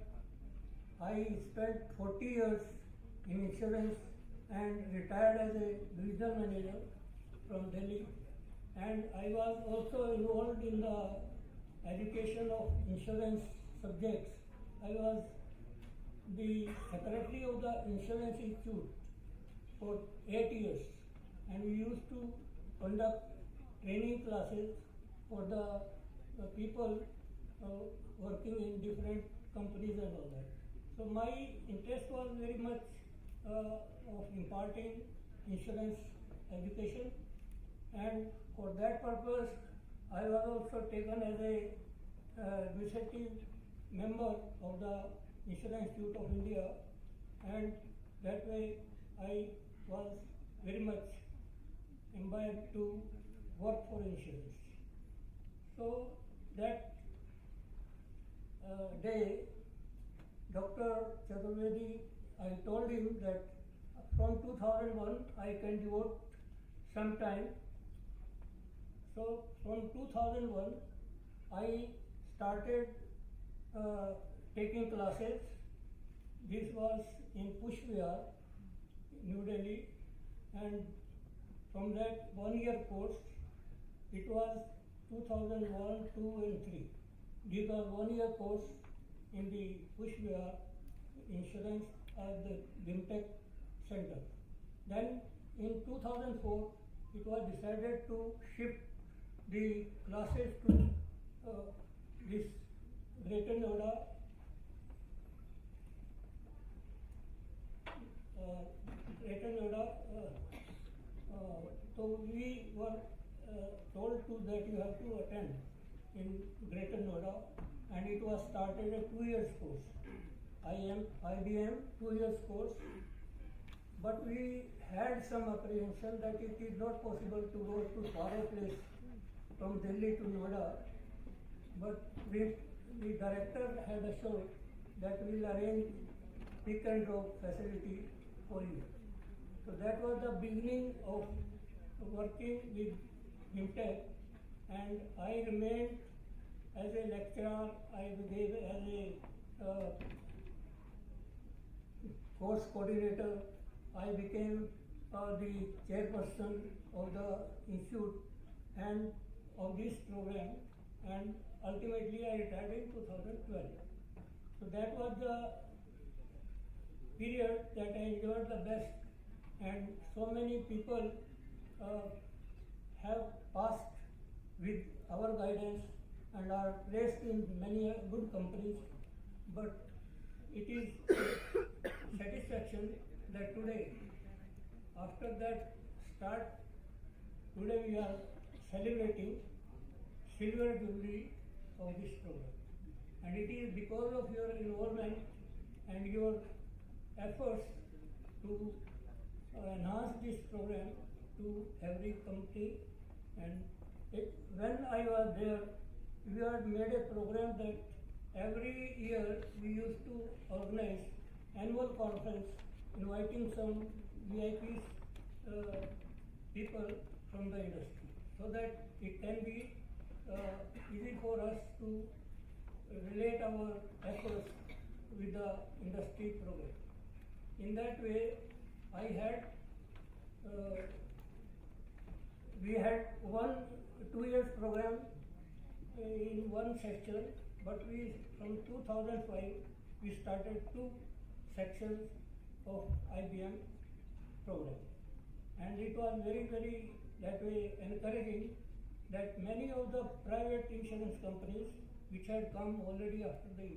N: I spent 40 years in insurance and retired as a divisional manager from Delhi, and I was also involved in the education of insurance subjects. I was the secretary of the Insurance Institute for 8 years, and we used to conduct training classes for the people working in different companies and all that. So my interest was very much of imparting insurance education, and for that purpose I was also taken as a administrative member of the Insurance Institute of India, and that way I was very much imbibed to work for insurance. So that day, Dr. Chaturvedi, I told him that from 2001 I can devote some time. So from 2001 I started taking classes. This was in Push Vihar, New Delhi, and from that 1 year course, it was 2001, 2 and 3. These was 1 year course in the Push Vihar insurance at the Gimtech Center. Then in 2004, it was decided to shift the classes to this Greater Noida so we were told that you have to attend in Greater Noida, and it was started a 2 years course. IBM 2 years course, but we had some apprehension that it is not possible to go to far place from Delhi to Noida, but the director had assured that we will arrange pick and drop facility for you. So that was the beginning of working with Gimtech, and I remained as a lecturer. I gave as a course coordinator. I became the chairperson of the institute and of this program, and ultimately I retired in 2012. So that was the period that I enjoyed the best, and so many people have passed with our guidance and are placed in many good companies, but it is satisfaction that today, after that start, today we are celebrating silver jubilee of this program, and it is because of your involvement and your efforts to enhance this program, to every committee, and when I was there, we had made a program that every year we used to organize annual conference inviting some VIPs, people from the industry, so that it can be easy for us to relate our efforts with the industry program. In that way, we had 2 years program in one section, but from 2005 we started 2 sections of IBM program, and it was very that way encouraging that many of the private insurance companies which had come already after the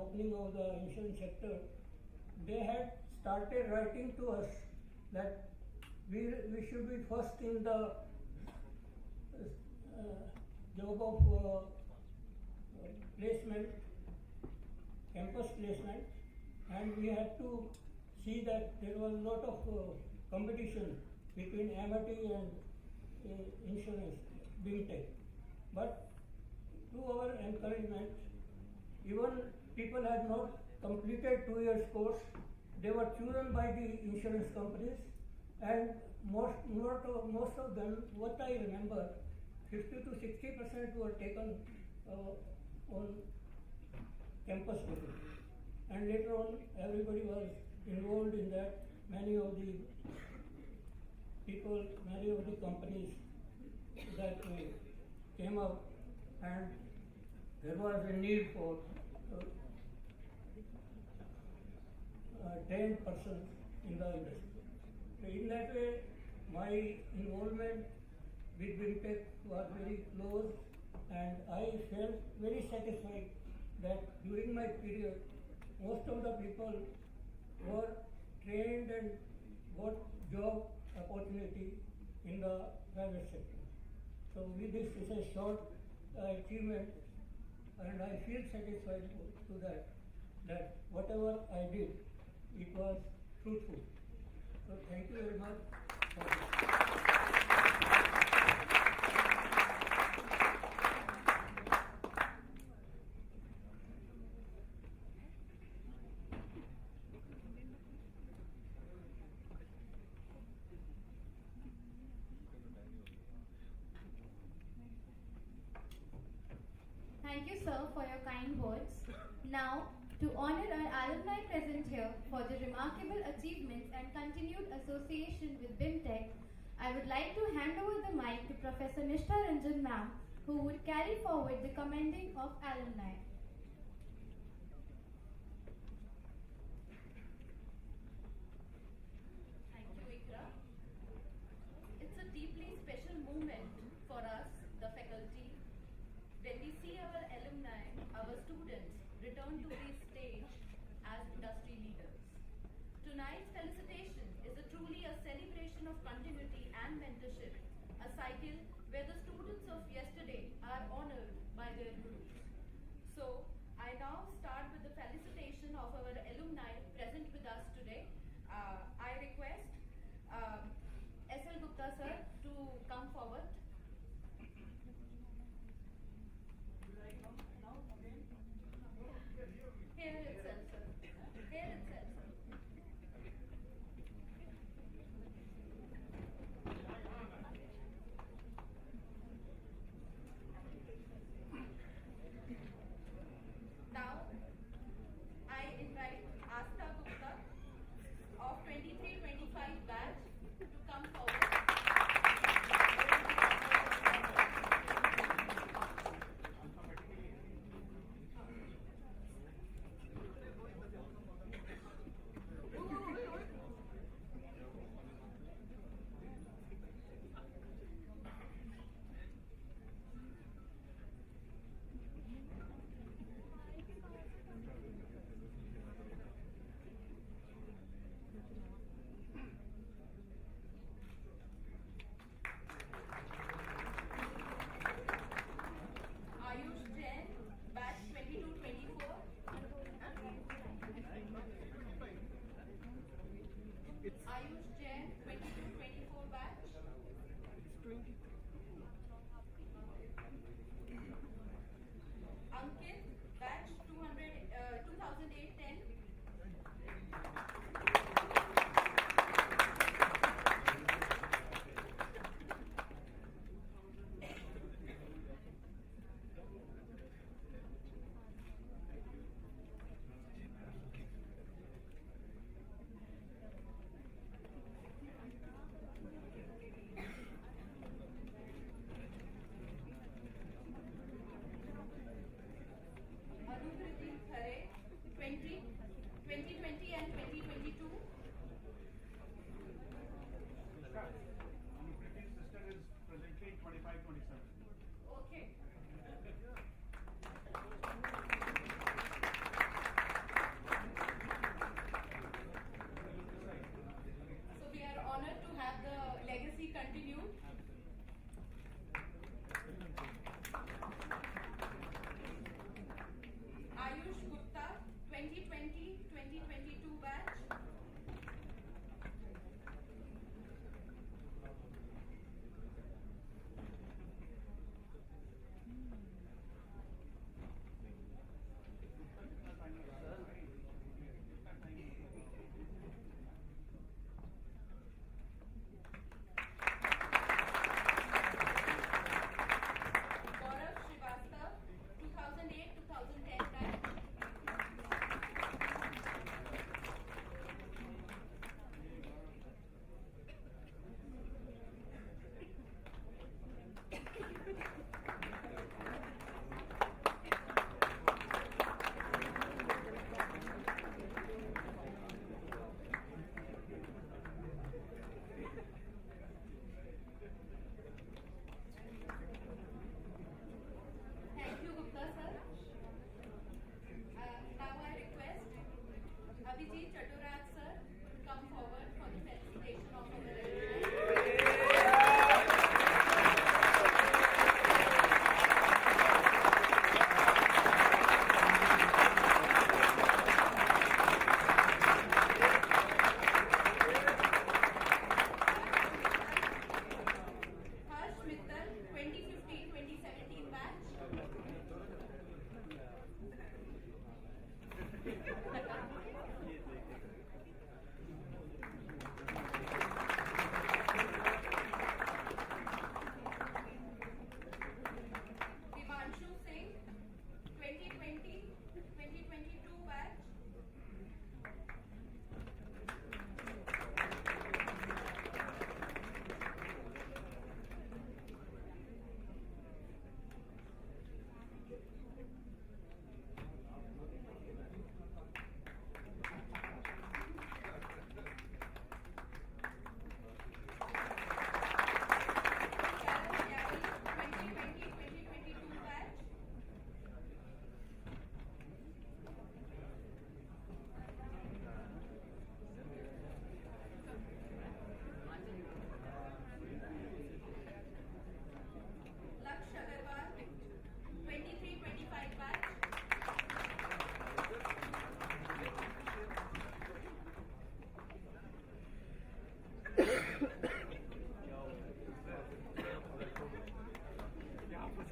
N: opening of the insurance sector, they had started writing to us that we should be first in the job of placement, campus placement, and we had to see that there was a lot of competition between Amity and insurance, BIMTech. But to our encouragement, even people had not completed 2 years course, they were chosen by the insurance companies, and most of them, what I remember, 50 to 60% were taken on campus basis, and later on everybody was involved in that. Many of the people, many of the companies that came up, and there was a need for trained persons in the industry. So in that way, my involvement with BIMTech was very close, and I felt very satisfied that during my period, most of the people were trained and got job opportunity in the private sector. So with this is a short achievement, and I feel satisfied to that whatever I did, it was fruitful. So thank you very much for this.
E: Thank you, sir, for your kind words. Now, to honor our alumni present here for their remarkable achievements and continued association with BIMTech, I would like to hand over the mic to Professor Nishtha Ranjan ma'am, who would carry forward the commending of alumni.
O: Thank you, Ikra. It's a deeply special moment for us, the faculty, when we see our alumni, our students, return to the stage as industry leaders. Tonight's felicitation is truly a celebration of continuity and mentorship, a cycle where the students of yesterday are honored by their gurus. So, I now start with the felicitation of our alumni present with us today. I request S.L. Gupta sir to come forward. Here itself, sir. Here itself, sir.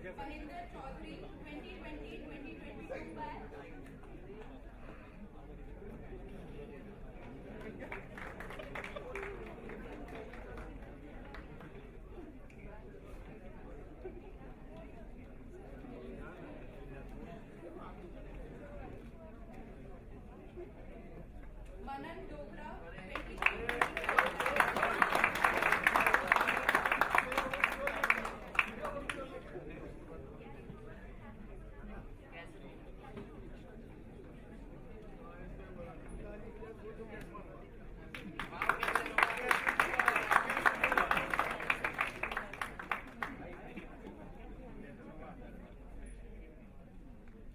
O: Mahinder Chaudhary, 2020-2022 batch. Manan Dogra, 2023-25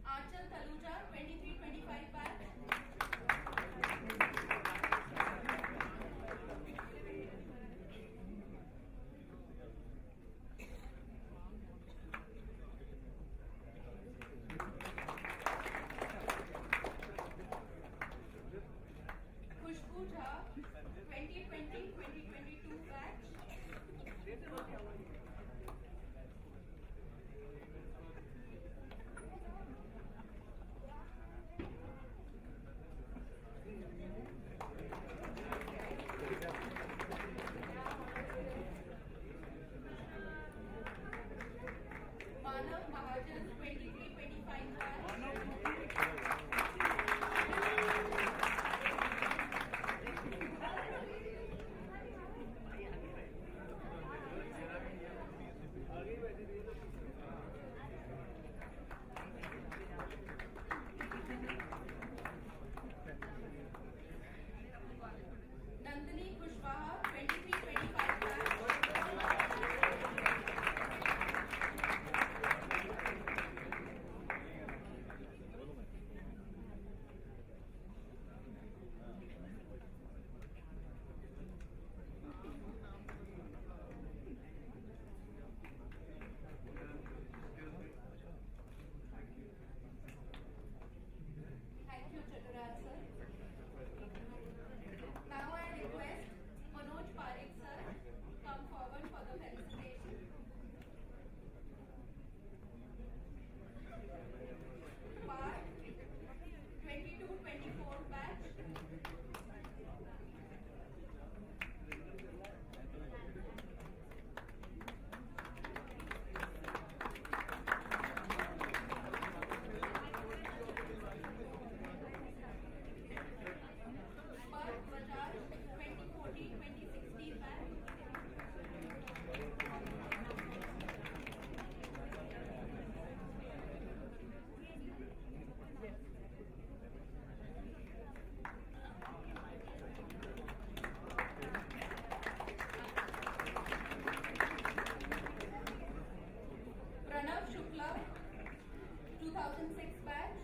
O: Achal Taluja, 23-25 batch. Khushbu Jha, 2020-2022 batch. Manav Mahajan, 23-25 batch. Nandini Kushwaha, 23-25 batch. Thank you, Chaturaj sir. Now I request Manoj Parekh sir come forward for the felicitation. Part 22-24 batch. Parth Bajaj, 2014-2016 batch. Pranav Shukla, 2006 batch.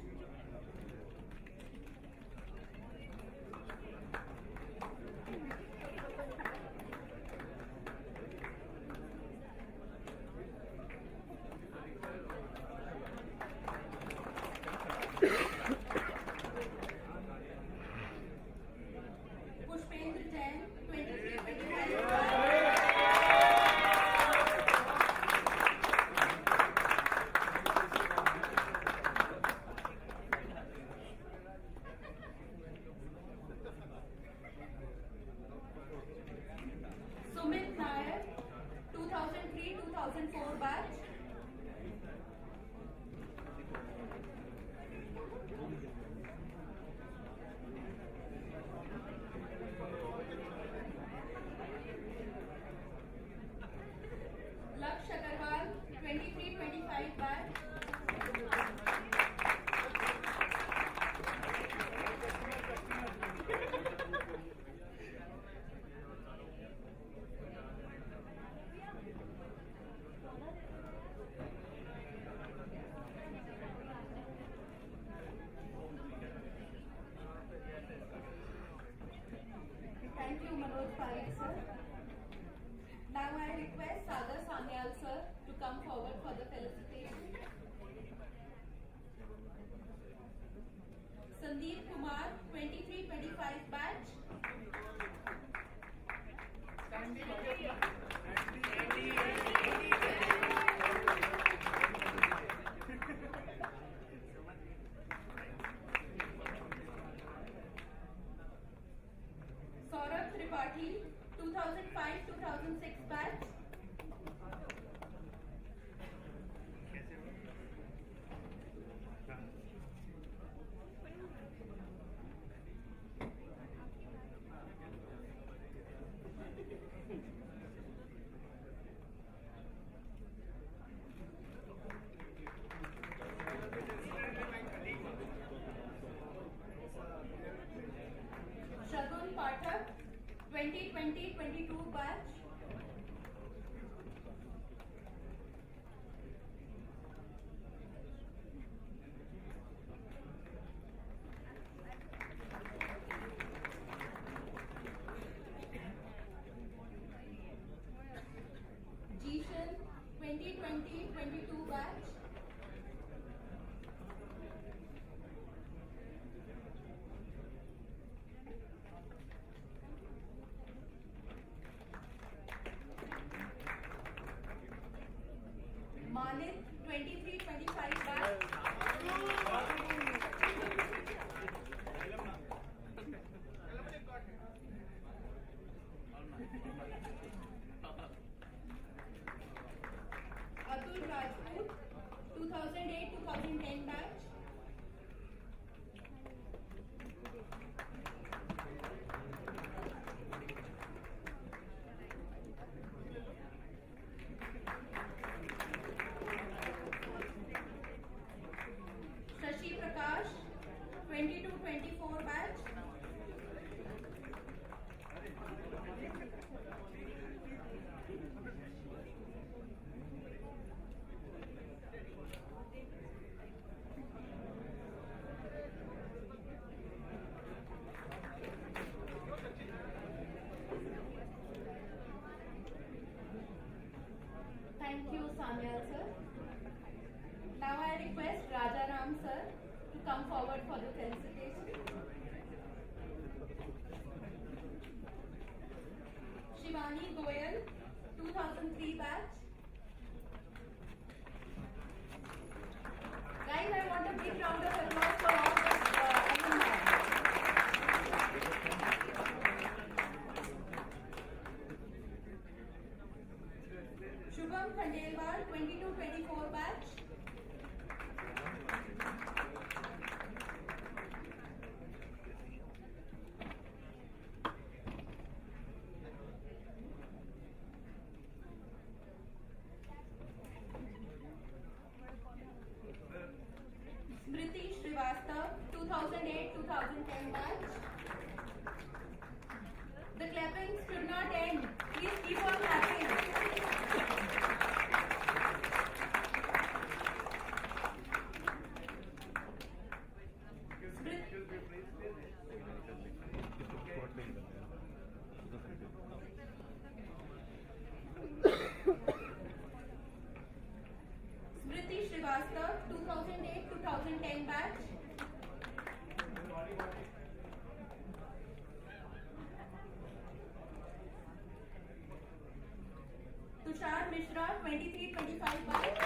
O: Pushpendra Jain, 23-25 batch. Sumit Nair, 2003-2004 batch. Laksh Agarwal, 23-25 batch. Thank you, Manoj Parekh sir. Now I request Sagar Sanyal sir to come forward for the felicitation. Sandeep Kumar, 23-25 batch. batch. Manit 23-25 batch. Atul Rajput 2008-2010 batch. Shashi Prakash 20-24 batch. Thank you, Samyal sir. Now I request Rajaram sir to come forward for the felicitation. Shivani Goyal, 2003 batch. Guys, I want a big round of applause for all the alumni. Shubham Khandelwal, 22-24 batch. Smriti Srivastav, 2008-2010 batch. The clappings should not end. Please keep on clapping. Smriti Srivastav, 2008-2010 batch. Tushar Mishra, 23-25 batch.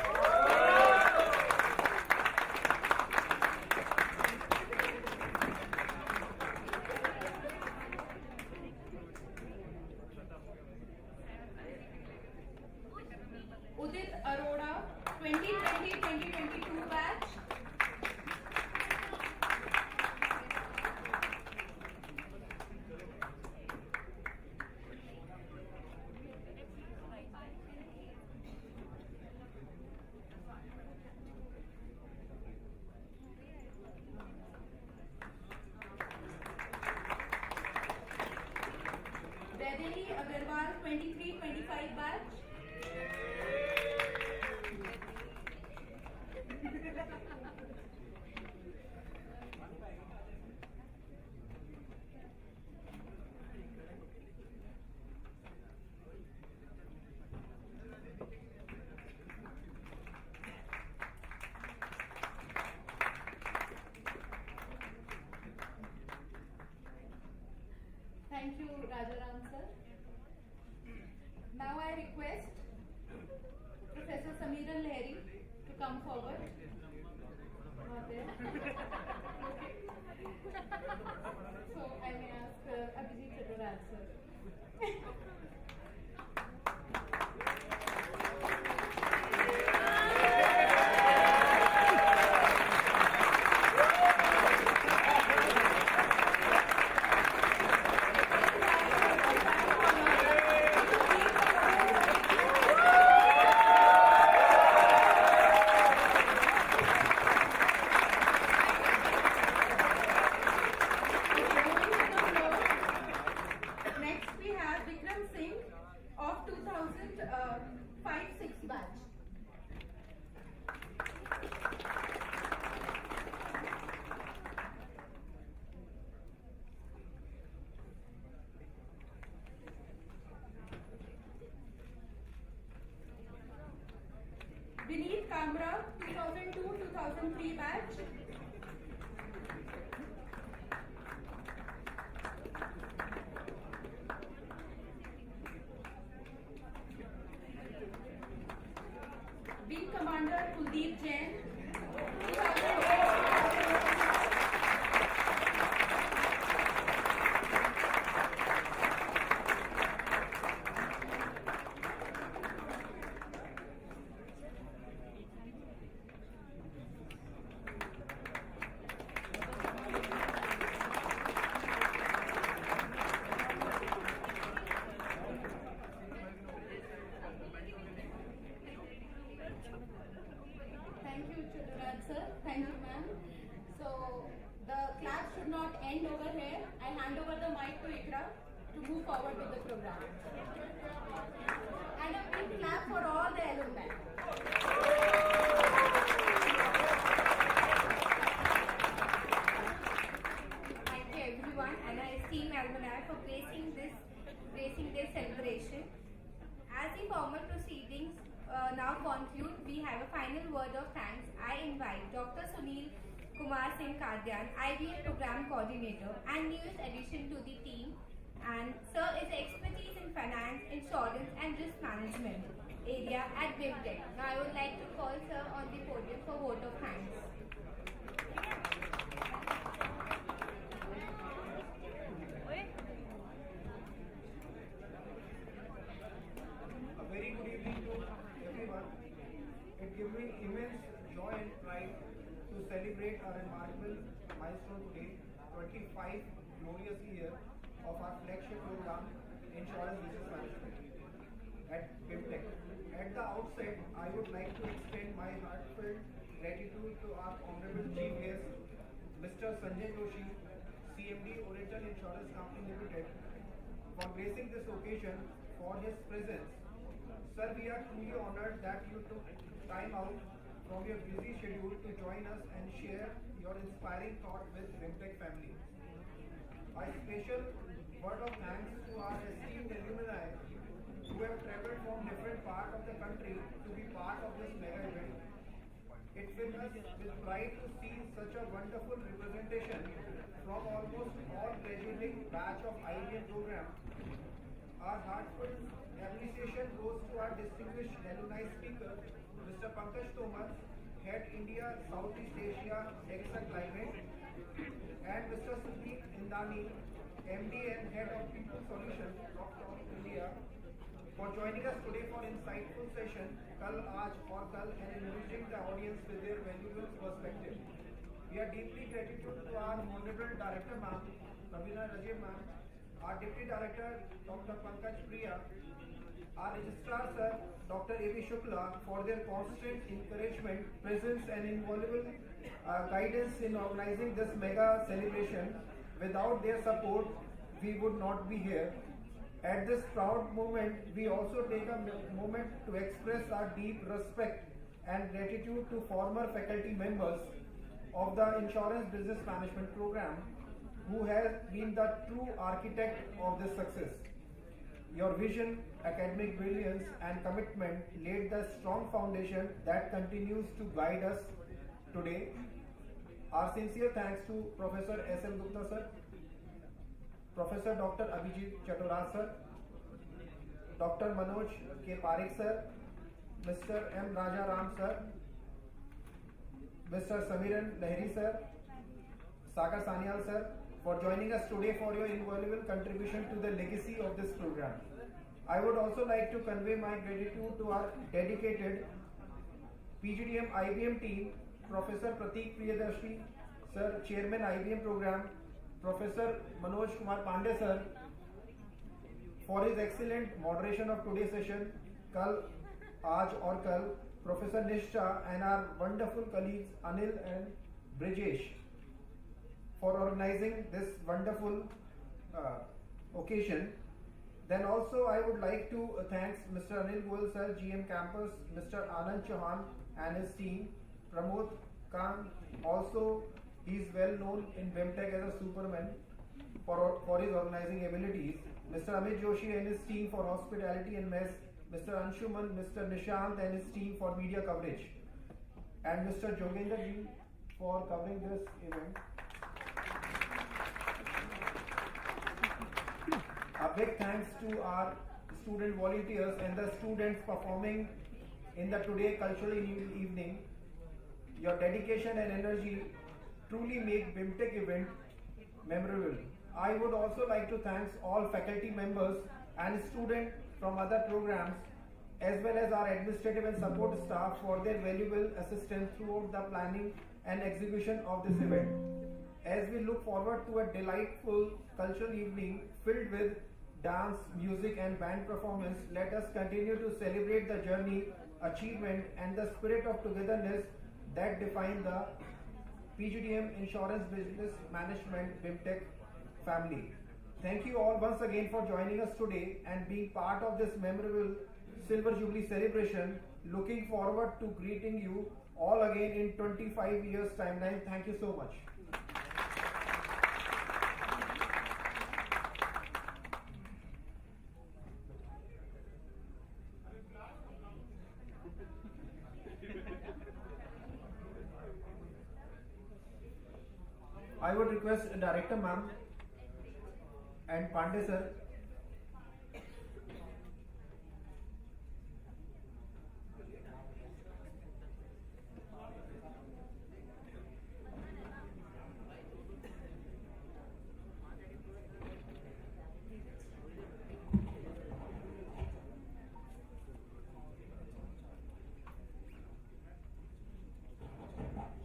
O: Udit Arora, 2020-2022 batch. Vedini Agarwal, 23-25 batch. Thank you, Rajaram sir. Now I request Professor Samiran Lahiri to come forward. Not there. So I may ask Abhijit Chaturaj sir. Next we have Vikram Singh,
H: Camera 2002-2003 batch. Wing Commander Kuldeep Jain. 2008. Thank you, Chaturaj sir. Thank you, ma'am. So the class should not end over here. I hand over the mic to Ikra to move forward with the program. And a big clap for all the alumni. Thank you everyone and our esteemed alumni for gracing this celebration. As the formal proceedings now conclude, we have a final word of thanks. I invite Dr. Sunil Kumar Singh Kadyan, IBA Program Coordinator and newest addition to the team. And Sir is expertise in finance, insurance and risk management area at BIMTech. Now I would like to call Sir on the podium for vote of thanks.
P: A very good evening to everyone. It gives me immense joy and pride to celebrate our remarkable milestone today, 25 glorious years of our flagship program, Insurance Business Management at BIMTech. At the outset, I would like to extend my heartfelt gratitude to our Honorable Chief Guest, Mr. Sanjay Joshi, CMD Oriental Insurance Company Limited, for gracing this occasion for his presence. Sir, we are truly honored that you took time out from your busy schedule to join us and share your inspiring thought with BIMTech family. A special word of thanks to our esteemed alumni who have traveled from different parts of the country to be part of this mega event. It fills us with pride to see such a wonderful representation from almost all graduating batch of IBM program. Our heartfelt appreciation goes to our distinguished alumni speaker, Mr. Pankaj Tomar, Head India Southeast Asia Exec Climate, and Mr. Sudeep Indani, MD and Head of People Solutions, Doctor of India, for joining us today for insightful session, Kal, Aaj or Kal, and enriching the audience with their valuable perspective. We are deeply grateful to our Honorable Director Ma'am, Kabina Rajiv Ma'am, our Deputy Director, Dr. Pankaj Priya, our Registrar Sir, Dr. A.V. Shukla, for their constant encouragement, presence and invaluable guidance in organizing this mega celebration. Without their support, we would not be here. At this proud moment, we also take a moment to express our deep respect and gratitude to former faculty members of the Insurance Business Management program who has been the true architect of this success. Your vision, academic brilliance and commitment laid the strong foundation that continues to guide us today. Our sincere thanks to Professor S.L. Gupta sir, Professor Dr. Abhijit Chaturaj sir, Dr. Manoj K. Parekh sir, Mr. M. Raja Ram sir, Mr. Samiran Lahiri sir, Sagar Sanyal sir, for joining us today for your invaluable contribution to the legacy of this program. I would also like to convey my gratitude to our dedicated PGDM IBM team, Professor Prateek Priyadarshi sir, Chairman IBM program, Professor Manoj Kumar Pandey sir, for his excellent moderation of today's session, Kal, Aaj or Kal, Professor Nisha and our wonderful colleagues Anil and Brijesh for organizing this wonderful occasion. Then also I would like to thank Mr. Anil Goel sir, GM Campus, Mr. Anand Chauhan and his team, Pramod Khan, also he is well known in BIMTech as a superman for his organizing abilities, Mr. Amit Joshi and his team for hospitality and mess, Mr. Anshuman, Mr. Nishant and his team for media coverage. and Mr. Jogendra ji for covering this event. A big thanks to our student volunteers and the students performing in the today cultural evening. Your dedication and energy truly make BIMTech event memorable. I would also like to thank all faculty members and students from other programs as well as our administrative and support staff for their valuable assistance throughout the planning and execution of this event. As we look forward to a delightful cultural evening filled with dance, music and band performance, let us continue to celebrate the journey, achievement and the spirit of togetherness that define the PGDM Insurance Business Management BIMTech family. Thank you all once again for joining us today and being part of this memorable Silver Jubilee celebration. Looking forward to greeting you all again in 25 years timeline. Thank you so much. I would request Director Ma'am and Pandey sir.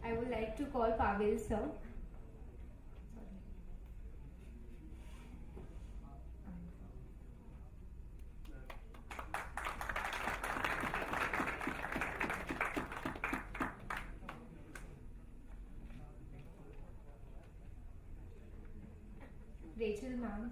G: I would like to call Pavel sir. Rachel ma'am.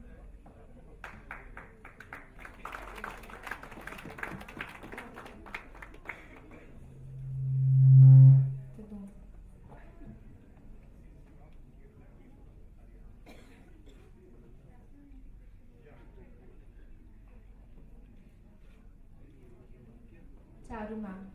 G: Charu ma'am.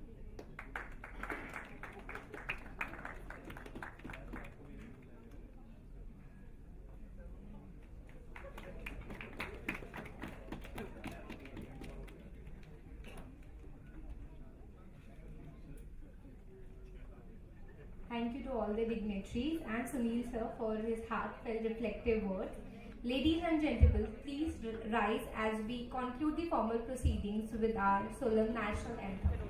G: Thank you to all the dignitaries and Sunil sir for his heartfelt reflective words. Ladies and gentlemen, please rise as we conclude the formal proceedings with our solemn national anthem.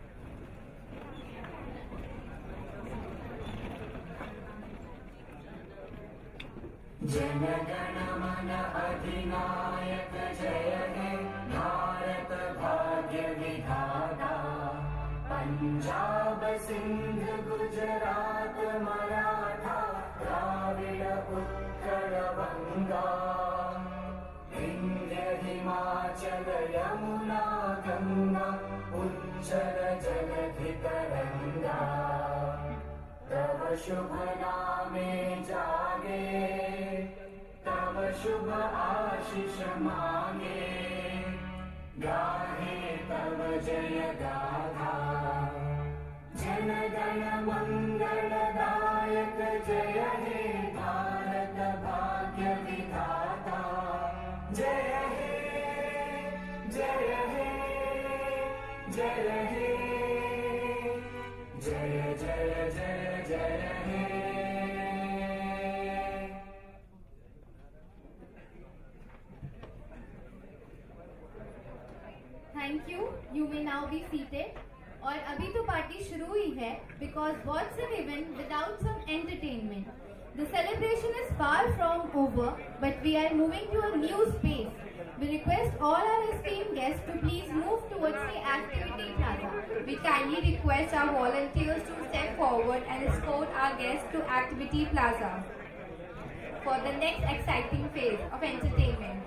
Q: जनगण मन अधिनायक जय हे भारत भाग्य विधाता पंजाब सिंध गुजरात मराठा द्राविड उत्कल बंगा विंध्य हिमाचल यमुना गंगा उज्जल जलधि तरंगा तव शुभ नामे जागे तव शुभ आशीष मांगे गाहे तव जय गाथा जन गण मंगलदायक जय हे भारत भाग्य विधाता जय हे जय हे जय हे जय जय जय जय हे
G: Thank you. You may now be seated. और अभी तो पार्टी शुरू ही है because what's an event without some entertainment? The celebration is far from over, but we are moving to a new space. We request all our esteemed guests to please move towards the activity plaza. We kindly request our volunteers to step forward and escort our guests to activity plaza for the next exciting phase of entertainment.